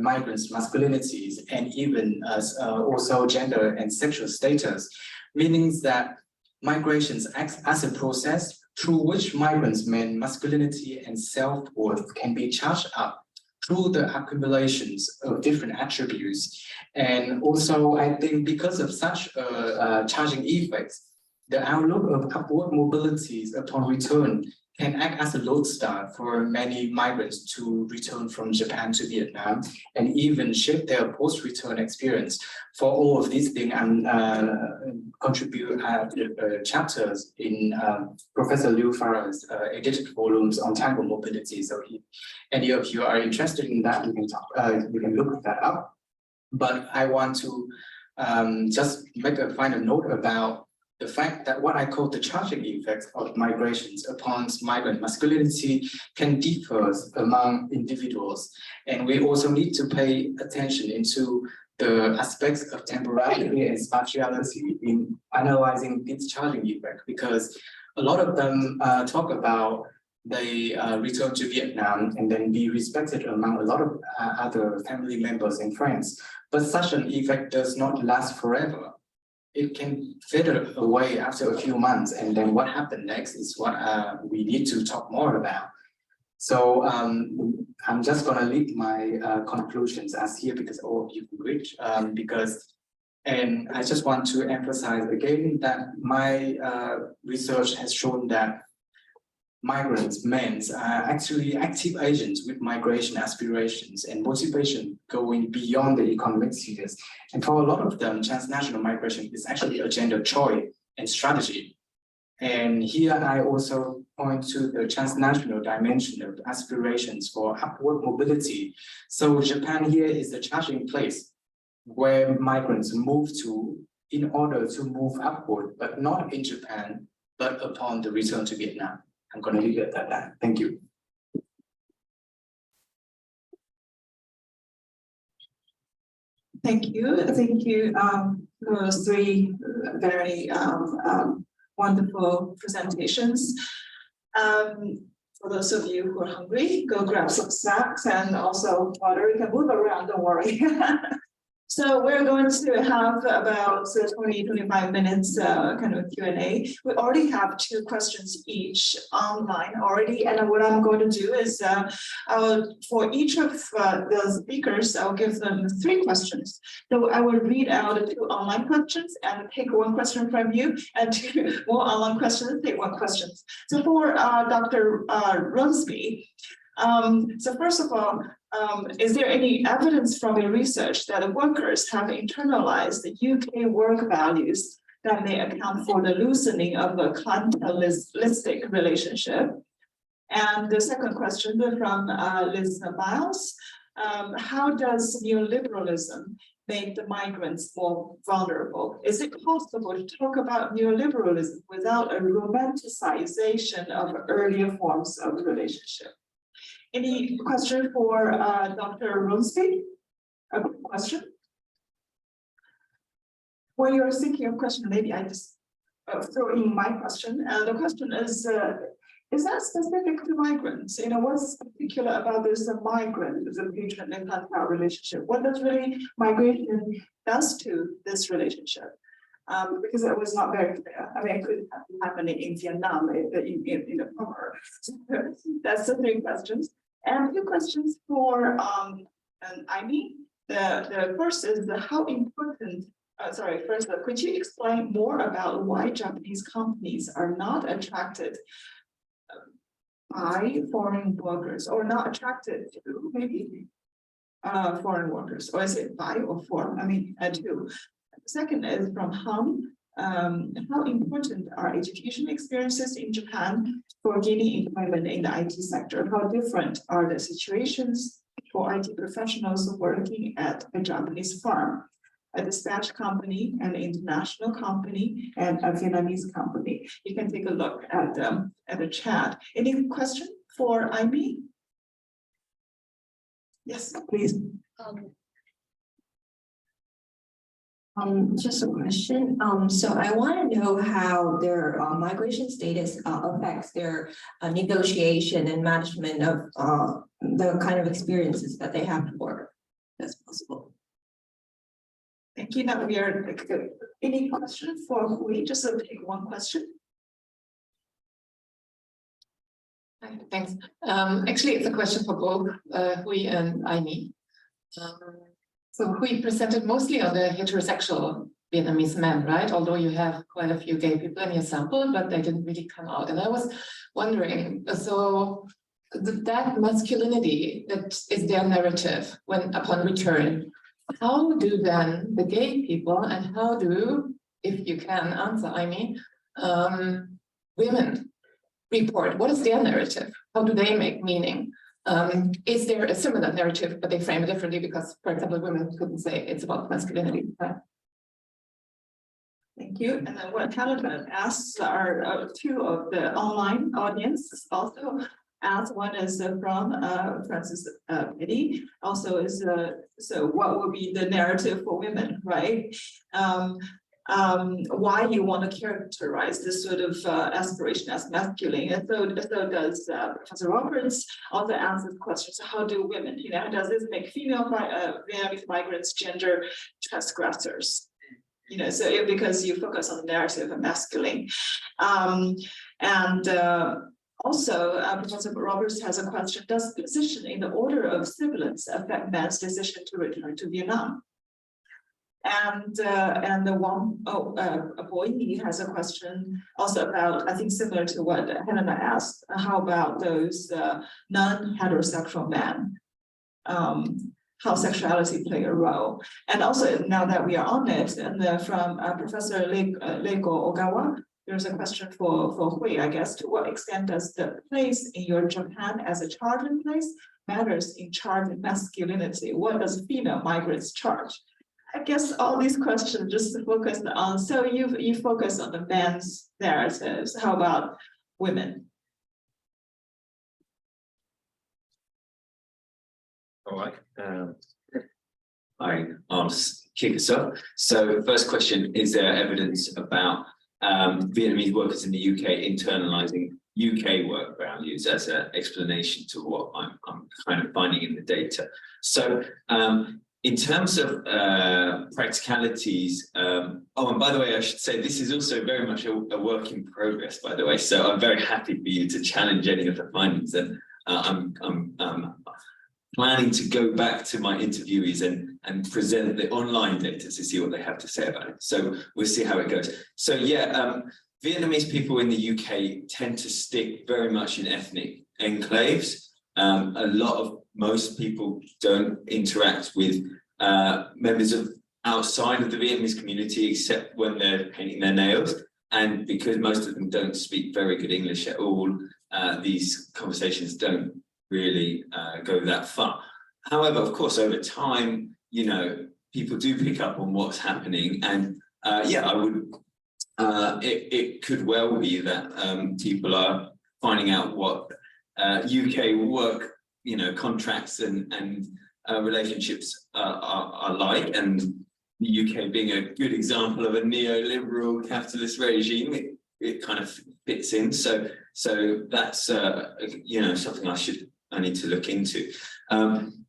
migrants' masculinities and even also gender and sexual status, meaning that migrations act as a process through which migrants' men masculinity and self-worth can be charged up through the accumulations of different attributes. And also, I think because of such charging effects, the outlook of upward mobilities upon return can act as a lodestar for many migrants to return from Japan to Vietnam and even shape their post-return experience. For all of these things, I'm contribute chapters in Professor Liu Farah's edited volumes on tango mobility. So if any of you are interested in that, you can look that up. But I want to just make a final note about the fact that what I call the charging effects of migrations upon migrant masculinity can differ among individuals. And we also need to pay attention into the aspects of temporality and spatiality in analyzing this charging effect, because a lot of them talk about they return to Vietnam and then be respected among a lot of other family members and friends. But such an effect does not last forever. It can fade away after a few months, and then what happened next is what we need to talk more about. So I'm just going to leave my conclusions as here because all of you agreed. And I just want to emphasize again that my research has shown that migrants, men, are actually active agents with migration aspirations and motivation going beyond the economic spheres. And for a lot of them, transnational migration is actually a gender choice and strategy. And here I also point to the transnational dimension of aspirations for upward mobility. So Japan here is the charging place where migrants move to in order to move upward, but not in Japan, but upon the return to Vietnam. I'm going to leave it at that. Thank you. Thank you. Thank you for those three very wonderful presentations. For those of you who are hungry, go grab some snacks and also water. You can move around, don't worry. So we're going to have about 20-25 minutes kind of Q&A. We already have 2 questions each online already. And what I'm going to do is for each of the speakers, I'll give them 3 questions. So I will read out the 2 online questions and take 1 question from you, and 2 more online questions, take 1 question. So for Dr. Rumsby, so first of all, is there any evidence from your research that workers have internalized the UK work values that may account for the loosening of a clientelistic relationship? And the second question from Liz Miles, how does neoliberalism make the migrants more vulnerable? Is it possible to talk about neoliberalism without a romanticization of earlier forms of relationship? Any question for Dr. Rumsby? a quick question. When you're thinking of question, maybe I just throw in my question. And the question is that specific to migrants? You know, what's particular about this migrant, the patron and patron relationship? What does really migration does to this relationship? Because it was not very clear. I mean, it could happen in Vietnam in the summer. That's the 3 questions. And 2 questions for Aimi. The first is how important. First, could you explain more about why Japanese companies are not attracted by foreign workers, or not attracted to maybe foreign workers, or is it by or for? I mean, 2. Second is from Hum. How important are education experiences in Japan for gaining employment in the IT sector? How different are the situations for IT professionals working at a Japanese firm, a dispatch company, an international company, and a Vietnamese company? You can take a look at the chat. Any question for Aimi? Yes, please. Just a question. So I want to know how their migration status affects their negotiation and management of the kind of experiences that they have to work. That's possible. Thank you. Now we are any question for Hui? Just take 1 question. Hi, thanks. Actually, it's a question for both Hui and Aimi. So Hui presented mostly on the heterosexual Vietnamese men, right? Although you have quite a few gay people in your sample, but they didn't really come out. And I was wondering, so that masculinity that is their narrative when upon return, how do then the gay people, and how do, if you can answer, Aimi, women report? What is their narrative? How do they make meaning? Is there a similar narrative, but they frame it differently because, for example, women couldn't say it's about masculinity? Right? Thank you. And then what Canada asks are 2 of the online audience also asked. One is from Francis Biddy. Also is so what will be the narrative for women, right? Why you want to characterize this sort of aspiration as masculine. And so does Professor Roberts also answer the question, so how do women, you know, does this make female Vietnamese migrants gender transgressors? You know, so because you focus on the narrative of masculine. Also, Professor Roberts has a question, does position in the order of siblings affect men's decision to return to Vietnam? And Boy has a question also about, I think similar to what Helena asked, how about those non-heterosexual men? How sexuality play a role? And also now that we are on it, and from Professor Leiko Ogawa, there's a question for Hui, I guess. To what extent does the place in your Japan as a charging place matters in charging masculinity? What does female migrants charge? I guess all these questions just focus on, so you focus on the men's narratives. How about women? All right. I'll kick us off. So first question, is there evidence about Vietnamese workers in the UK internalizing UK work values as an explanation to what I'm kind of finding in the data? So in terms of practicalities, oh, and by the way, I should say this is also very much a work in progress, by the way. So I'm very happy for you to challenge any of the findings, and I'm planning to go back to my interviewees and present the online data to see what they have to say about it. So we'll see how it goes. So yeah, Vietnamese people in the UK tend to stick very much in ethnic enclaves. Most people don't interact with members of outside of the Vietnamese community except when they're painting their nails. And because most of them don't speak very good English at all, these conversations don't really go that far. However, of course, over time, you know, people do pick up on what's happening, and yeah, I would. It could well be that people are finding out what UK work, you know, contracts and relationships are like, and the UK being a good example of a neoliberal capitalist regime, it kind of fits in. So that's you know, something I need to look into.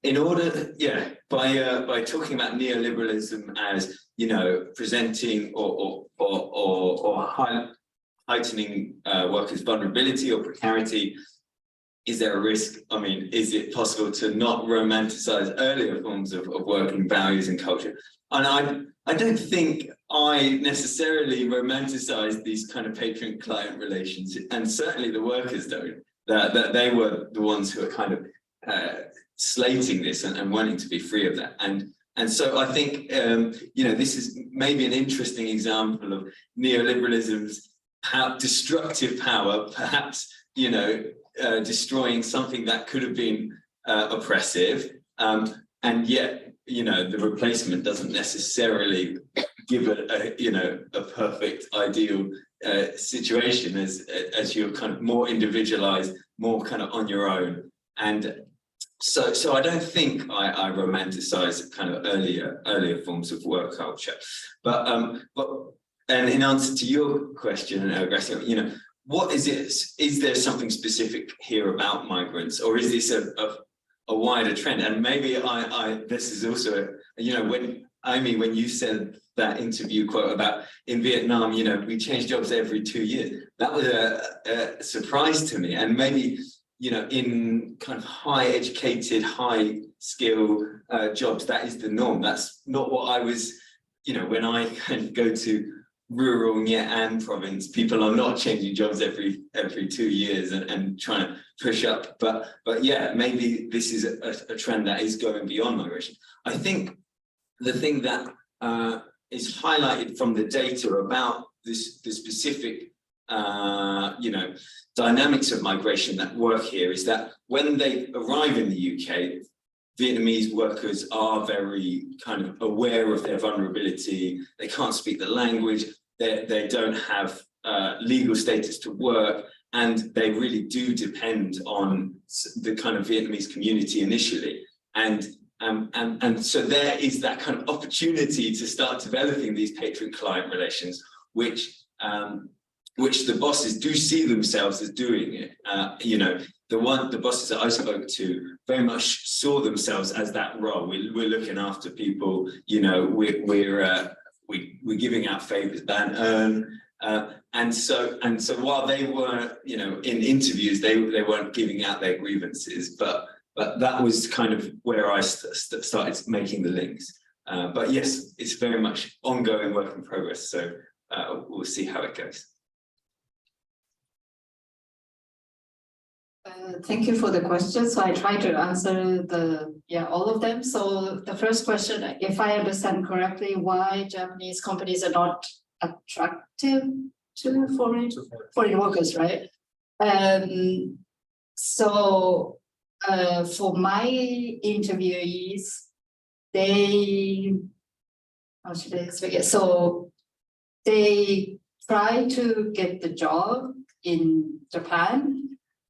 In order, yeah, by talking about neoliberalism as, you know, presenting or heightening workers' vulnerability or precarity, is there a risk? I mean, is it possible to not romanticize earlier forms of working values and culture? And I don't think I necessarily romanticize these kind of patron-client relations, and certainly the workers don't. That they were the ones who are kind of slating this and wanting to be free of that. And so I think you know, this is maybe an interesting example of neoliberalism's destructive power, perhaps, you know, destroying something that could have been oppressive, and yet, you know, the replacement doesn't necessarily give a you know, a perfect ideal situation, as you're kind of more individualized, more kind of on your own. And so I don't think I romanticize kind of earlier forms of work culture, but and in answer to your question, Gracia, you know, what is it? Is there something specific here about migrants, or is this a wider trend? And maybe this is also, you know, when Aimi, when you said that interview quote about in Vietnam, you know, we change jobs every 2 years, that was a surprise to me. And maybe, you know, in kind of high educated, high skill jobs, that is the norm. That's not what I was, you know, when I kind of go to rural Nha An province, people are not changing jobs every 2 years and trying to push up. But yeah, maybe this is a trend that is going beyond migration. I think the thing that is highlighted from the data about the specific you know, dynamics of migration that work here is that when they arrive in the UK, Vietnamese workers are very kind of aware of their vulnerability. They can't speak the language. They don't have legal status to work, and they really do depend on the kind of Vietnamese community initially. And so there is that kind of opportunity to start developing these patron-client relations, which the bosses do see themselves as doing it. You know, the bosses that I spoke to very much saw themselves as that role. We're looking after people. You know, we're giving out favors that earn. And so while they were, you know, in interviews, they weren't giving out their grievances, but that was kind of where I started making the links. But yes, it's very much ongoing work in progress. So we'll see how it goes. Thank you for the question. So I try to answer all of them. So the first question, if I understand correctly, why Japanese companies are not attractive to foreign workers, right? So for my interviewees, how should I explain it? So they try to get the job in Japan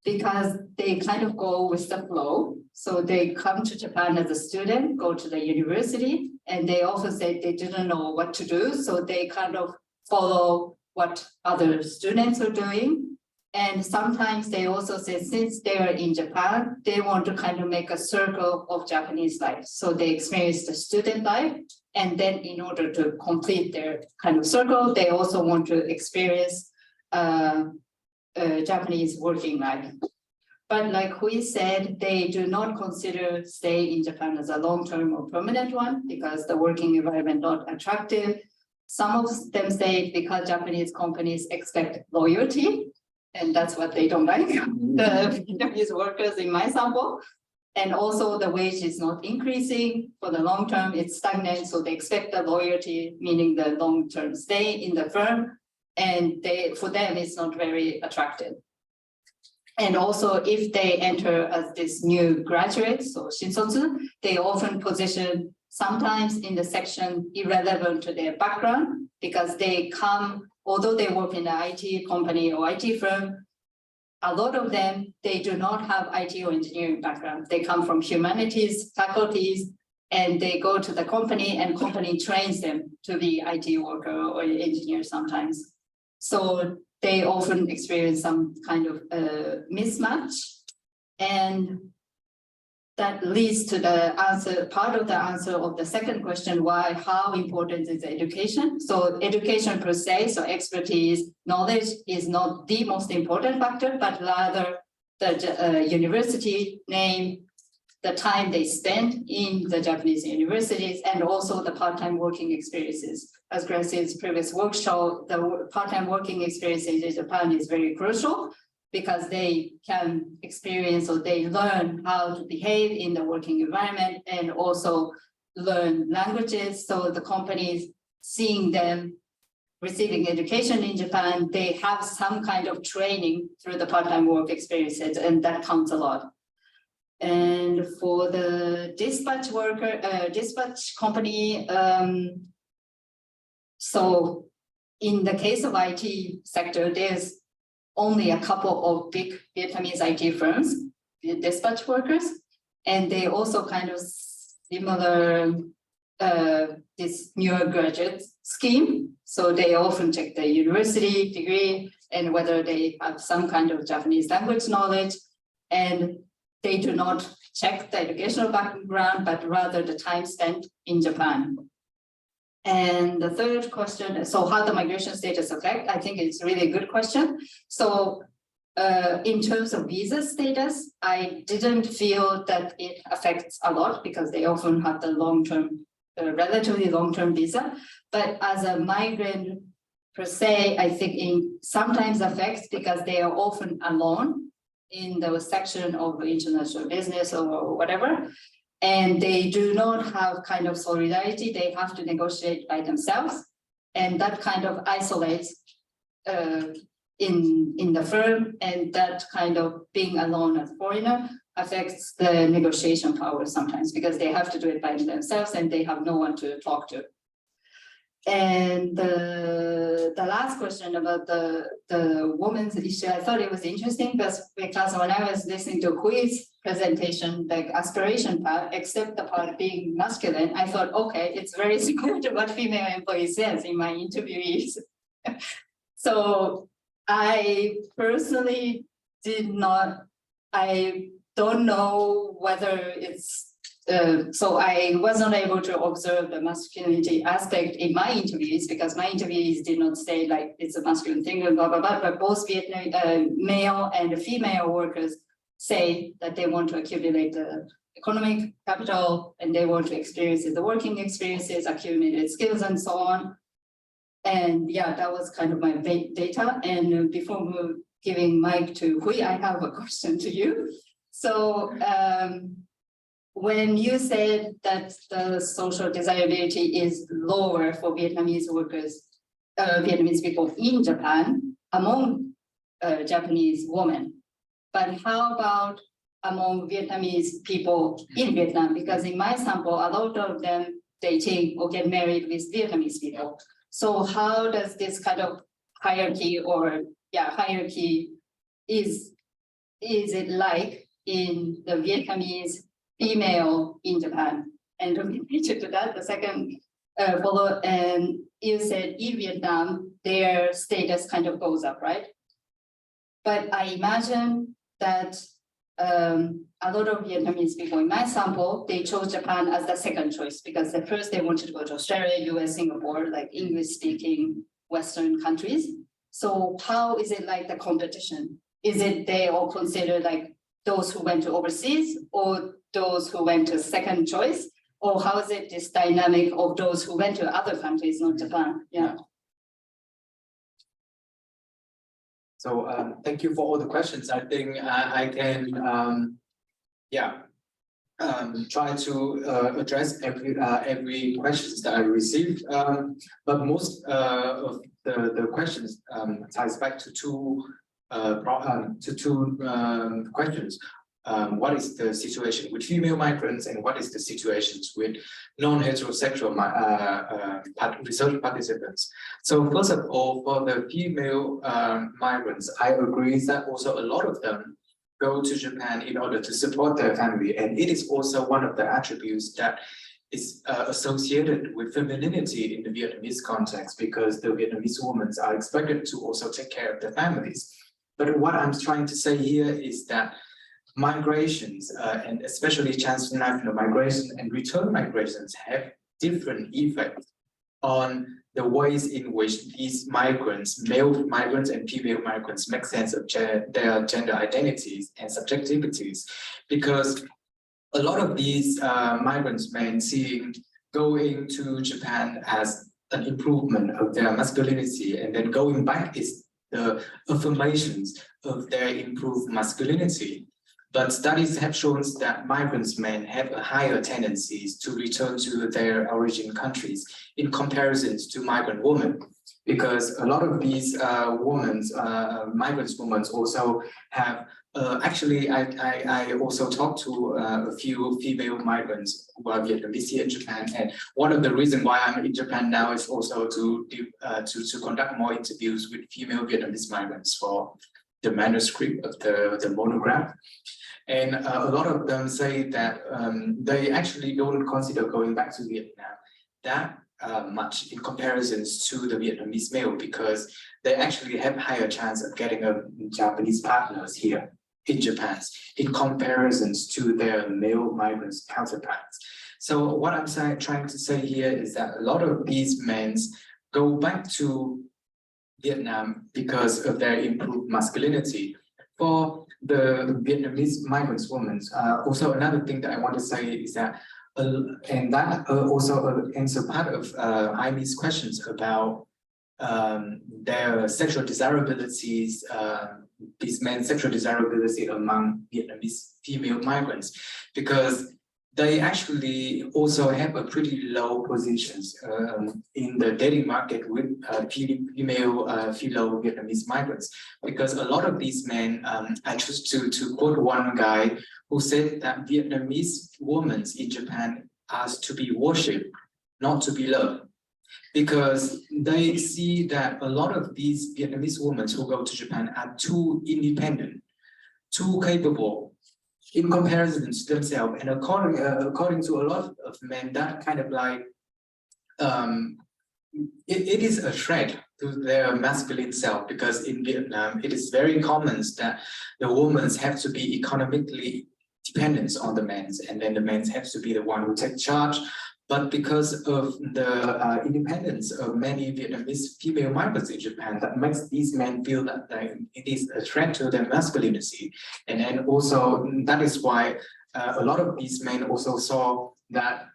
because they kind of go with the flow. So they come to Japan as a student, go to the university, and they often say they didn't know what to do. So they kind of follow what other students are doing. And sometimes they also say, since they are in Japan, they want to kind of make a circle of Japanese life. So they experience the student life. And then in order to complete their kind of circle, they also want to experience Japanese working life. But like we said, they do not consider stay in Japan as a long-term or permanent one because the working environment not attractive. Some of them say because Japanese companies expect loyalty, and that's what they don't like, the Vietnamese workers in my sample. And also the wage is not increasing for the long term, it's stagnant. So they expect the loyalty, meaning the long-term stay in the firm. And for them, it's not very attractive. And also if they enter as this new graduate, so Shinsotsu, they often position sometimes in the section irrelevant to their background because they come, although they work in an IT company or IT firm, a lot of them, they do not have IT or engineering background. They come from humanities faculties, and they go to the company, and company trains them to be IT worker or engineer sometimes. So they often experience some kind of mismatch, and that leads to the answer, part of the answer of the second question, why, how important is education? So education per se, so expertise, knowledge is not the most important factor, but rather the university name, the time they spend in the Japanese universities, and also the part-time working experiences. As Gracie's previous workshop, the part-time working experiences in Japan is very crucial, because they can experience or they learn how to behave in the working environment and also learn languages. So the companies seeing them receiving education in Japan, they have some kind of training through the part-time work experiences, and that counts a lot. And for the dispatch worker, dispatch company, so in the case of IT sector, there's only a couple of big Vietnamese IT firms, dispatch workers, and they also kind of similar this newer graduate scheme. So they often check the university degree and whether they have some kind of Japanese language knowledge, and they do not check the educational background, but rather the time spent in Japan. And the third question, so how the migration status affect, I think it's really a good question. So in terms of visa status, I didn't feel that it affects a lot because they often have the long-term, relatively long-term visa. But as a migrant per se, I think it sometimes affects because they are often alone in the section of international business or whatever. And they do not have kind of solidarity. They have to negotiate by themselves. And that kind of isolates in the firm, and that kind of being alone as foreigner affects the negotiation power sometimes because they have to do it by themselves and they have no one to talk to. And the last question about the woman's issue, I thought it was interesting because when I was listening to Hui's presentation, the aspiration part, except the part being masculine, I thought, okay, it's very similar to what female employee says in my interviewees. So I personally I don't know whether it's, so I wasn't able to observe the masculinity aspect in my interviews because my interviews did not say like it's a masculine thing and blah, blah, blah, but both Vietnamese male and female workers say that they want to accumulate the economic capital and they want to experience the working experiences, accumulated skills and so on. And yeah, that was kind of my data. And before giving mic to Hui, I have a question to you. So when you said that the social desirability is lower for Vietnamese workers, Vietnamese people in Japan among Japanese women, but how about among Vietnamese people in Vietnam? Because in my sample, a lot of them dating or get married with Vietnamese people. So how does this kind of hierarchy or hierarchy is it like in the Vietnamese female in Japan? And related to that, the second follow, and you said in Vietnam, their status kind of goes up, right? But I imagine that a lot of Vietnamese people in my sample, they chose Japan as the second choice because at first they wanted to go to Australia, US, Singapore, like English-speaking Western countries. So how is it like the competition? Is it they all consider like those who went to overseas or those who went to second choice? Or how is it this dynamic of those who went to other countries, not Japan? Yeah. So thank you for all the questions. I think I can, try to address every questions that I received. But most of the questions ties back to two questions. what is the situation with female migrants and what is the situations with non-heterosexual research participants. So first of all, for the female migrants, I agree that also a lot of them go to Japan in order to support their family. And it is also one of the attributes that is associated with femininity in the Vietnamese context, because the Vietnamese women are expected to also take care of their families. But what I'm trying to say here is that migrations, and especially transnational migration and return migrations, have different effects on the ways in which these migrants, male migrants and female migrants, make sense of their gender identities and subjectivities, because a lot of these migrants may see going to Japan as an improvement of their masculinity, and then going back is the affirmations of their improved masculinity. But studies have shown that migrants men have a higher tendencies to return to their origin countries in comparison to migrant women, because a lot of these migrant women also have, actually I also talked to a few female migrants who are Vietnamese here in Japan, and one of the reasons why I'm in Japan now is also to conduct more interviews with female Vietnamese migrants for the manuscript of the monograph. And a lot of them say that they actually don't consider going back to Vietnam that much in comparison to the Vietnamese male, because they actually have higher chance of getting a Japanese partners here in Japan in comparison to their male migrants counterparts. So what I'm trying to say here is that a lot of these men go back to Vietnam because of their improved masculinity. For the Vietnamese migrants women, also another thing that I want to say is that, and that also answer part of Aimi's questions about their sexual desirabilities, these men's sexual desirability among Vietnamese female migrants, because they actually also have a pretty low positions in the dating market with female fellow Vietnamese migrants, because a lot of these men, I choose to quote one guy who said that Vietnamese women in Japan are to be worshipped, not to be loved, because they see that a lot of these Vietnamese women who go to Japan are too independent, too capable in comparison to themselves. And according to a lot of men, that kind of like, it is a threat to their masculine self, because in Vietnam, it is very common that the women have to be economically dependent on the men, and then the men have to be the one who take charge. But because of the independence of many Vietnamese female migrants in Japan, that makes these men feel that it is a threat to their masculinity. And then also that is why a lot of these men also saw that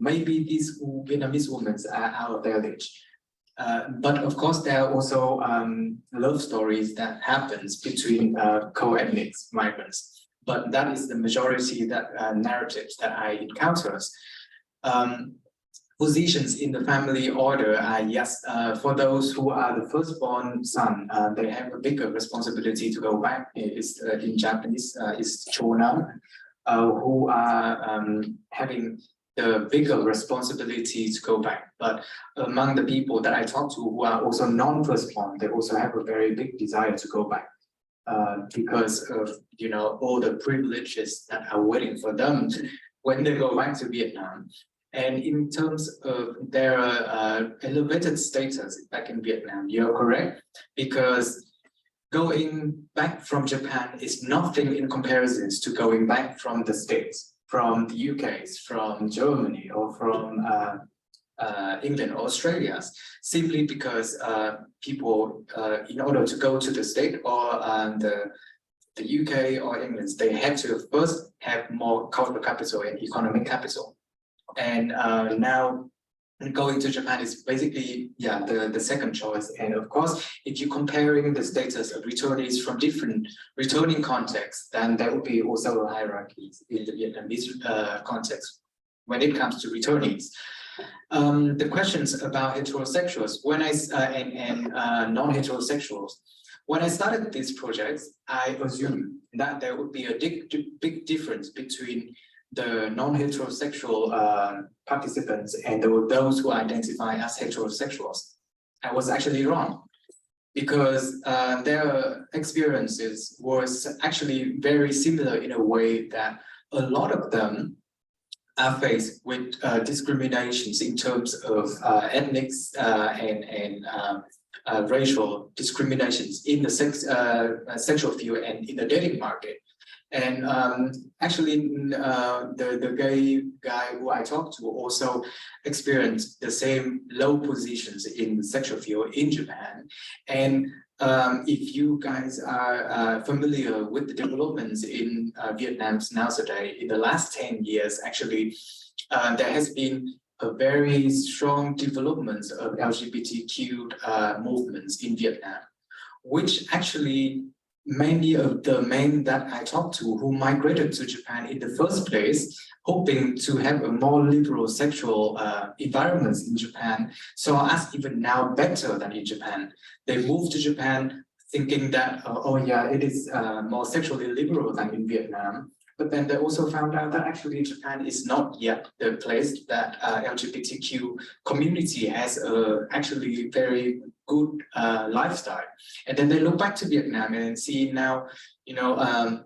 maybe these Vietnamese women are out of their age. But of course, there are also love stories that happens between co-ethnic migrants. But that is the majority that narratives that I encounter. Positions in the family order are, yes, for those who are the firstborn son, they have a bigger responsibility to go back. It's in Japanese is chonam, who are having the bigger responsibility to go back. But among the people that I talk to who are also non-firstborn, they also have a very big desire to go back, because of all the privileges that are waiting for them when they go back to Vietnam. And in terms of their elevated status back in Vietnam, you're correct, because going back from Japan is nothing in comparison to going back from the States, from the UK, from Germany, or from England or Australia, simply because people, in order to go to the States or the UK or England, they have to first have more cultural capital and economic capital. And now going to Japan is basically, the second choice. And of course, if you're comparing the status of returnees from different returning contexts, then there will be also a hierarchy in the Vietnamese context when it comes to returnees. The questions about heterosexuals, when and non-heterosexuals, When I started these projects, I assumed that there would be a big difference between the non-heterosexual participants and those who identify as heterosexuals. I was actually wrong, because their experiences was actually very similar in a way that a lot of them are faced with discriminations in terms of ethnic and racial discriminations in the sexual field and in the dating market. And actually, the gay guy who I talked to also experienced the same low positions in the sexual field in Japan. And if you guys are familiar with the developments in Vietnam nowadays, in the last 10 years, actually, there has been a very strong development of LGBTQ movements in Vietnam, which actually many of the men that I talked to who migrated to Japan in the first place, hoping to have a more liberal sexual environment in Japan, saw us even now better than in Japan. They moved to Japan thinking that, oh yeah, it is more sexually liberal than in Vietnam. But then they also found out that actually Japan is not yet the place that LGBTQ community has actually very good lifestyle. And then they look back to Vietnam and see now, you know,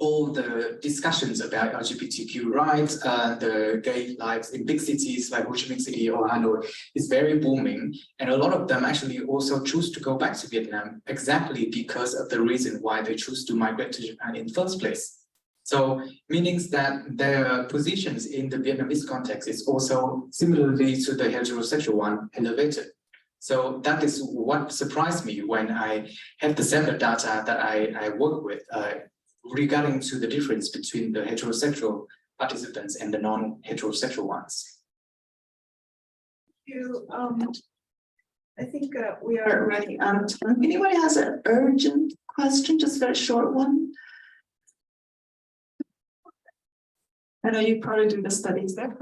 all the discussions about LGBTQ rights, the gay lives in big cities like Ho Chi Minh City or Hanoi is very booming. And a lot of them actually also choose to go back to Vietnam exactly because of the reason why they choose to migrate to Japan in the first place. So meaning that their positions in the Vietnamese context is also similarly to the heterosexual one elevated. So that is what surprised me when I had the sample data that I work with regarding to the difference between the heterosexual participants and the non-heterosexual ones. I think we are running out of time. Anybody has an urgent question, just a very short one? I know you probably do the studies there.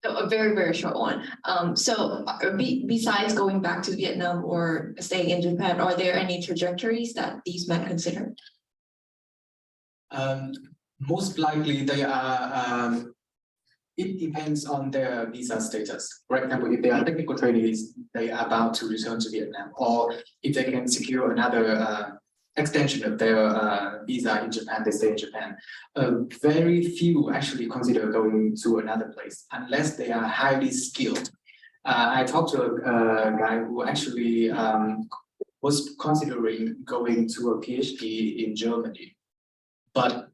A very, very short one. Besides going back to Vietnam or staying in Japan, are there any trajectories that these men consider? Most likely they are, it depends on their visa status. For example, if they are technical trainees, they are about to return to Vietnam, or if they can secure another extension of their visa in Japan, they stay in Japan. Very few actually consider going to another place unless they are highly skilled. I talked to a guy who actually was considering going to a PhD in Germany. But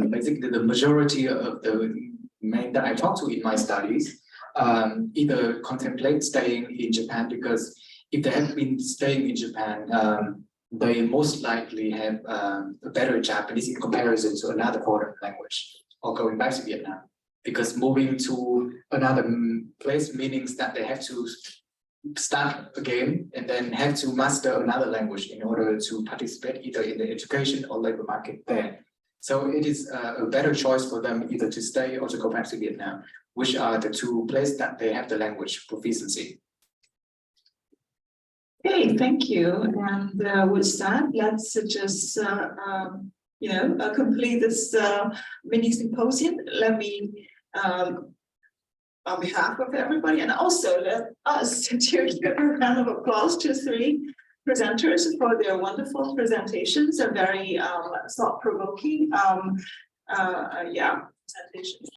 basically the majority of the men that I talked to in my studies either contemplate staying in Japan, because if they have been staying in Japan, they most likely have a better Japanese in comparison to another foreign language, or going back to Vietnam, because moving to another place means that they have to start again and then have to master another language in order to participate either in the education or labor market there. So it is a better choice for them either to stay or to go back to Vietnam, which are the two places that they have the language proficiency. Okay, thank you. And with that, let's just complete this mini symposium. Let me, on behalf of everybody, and also let us give a round of applause to 3 presenters for their wonderful presentations, a very thought-provoking presentations.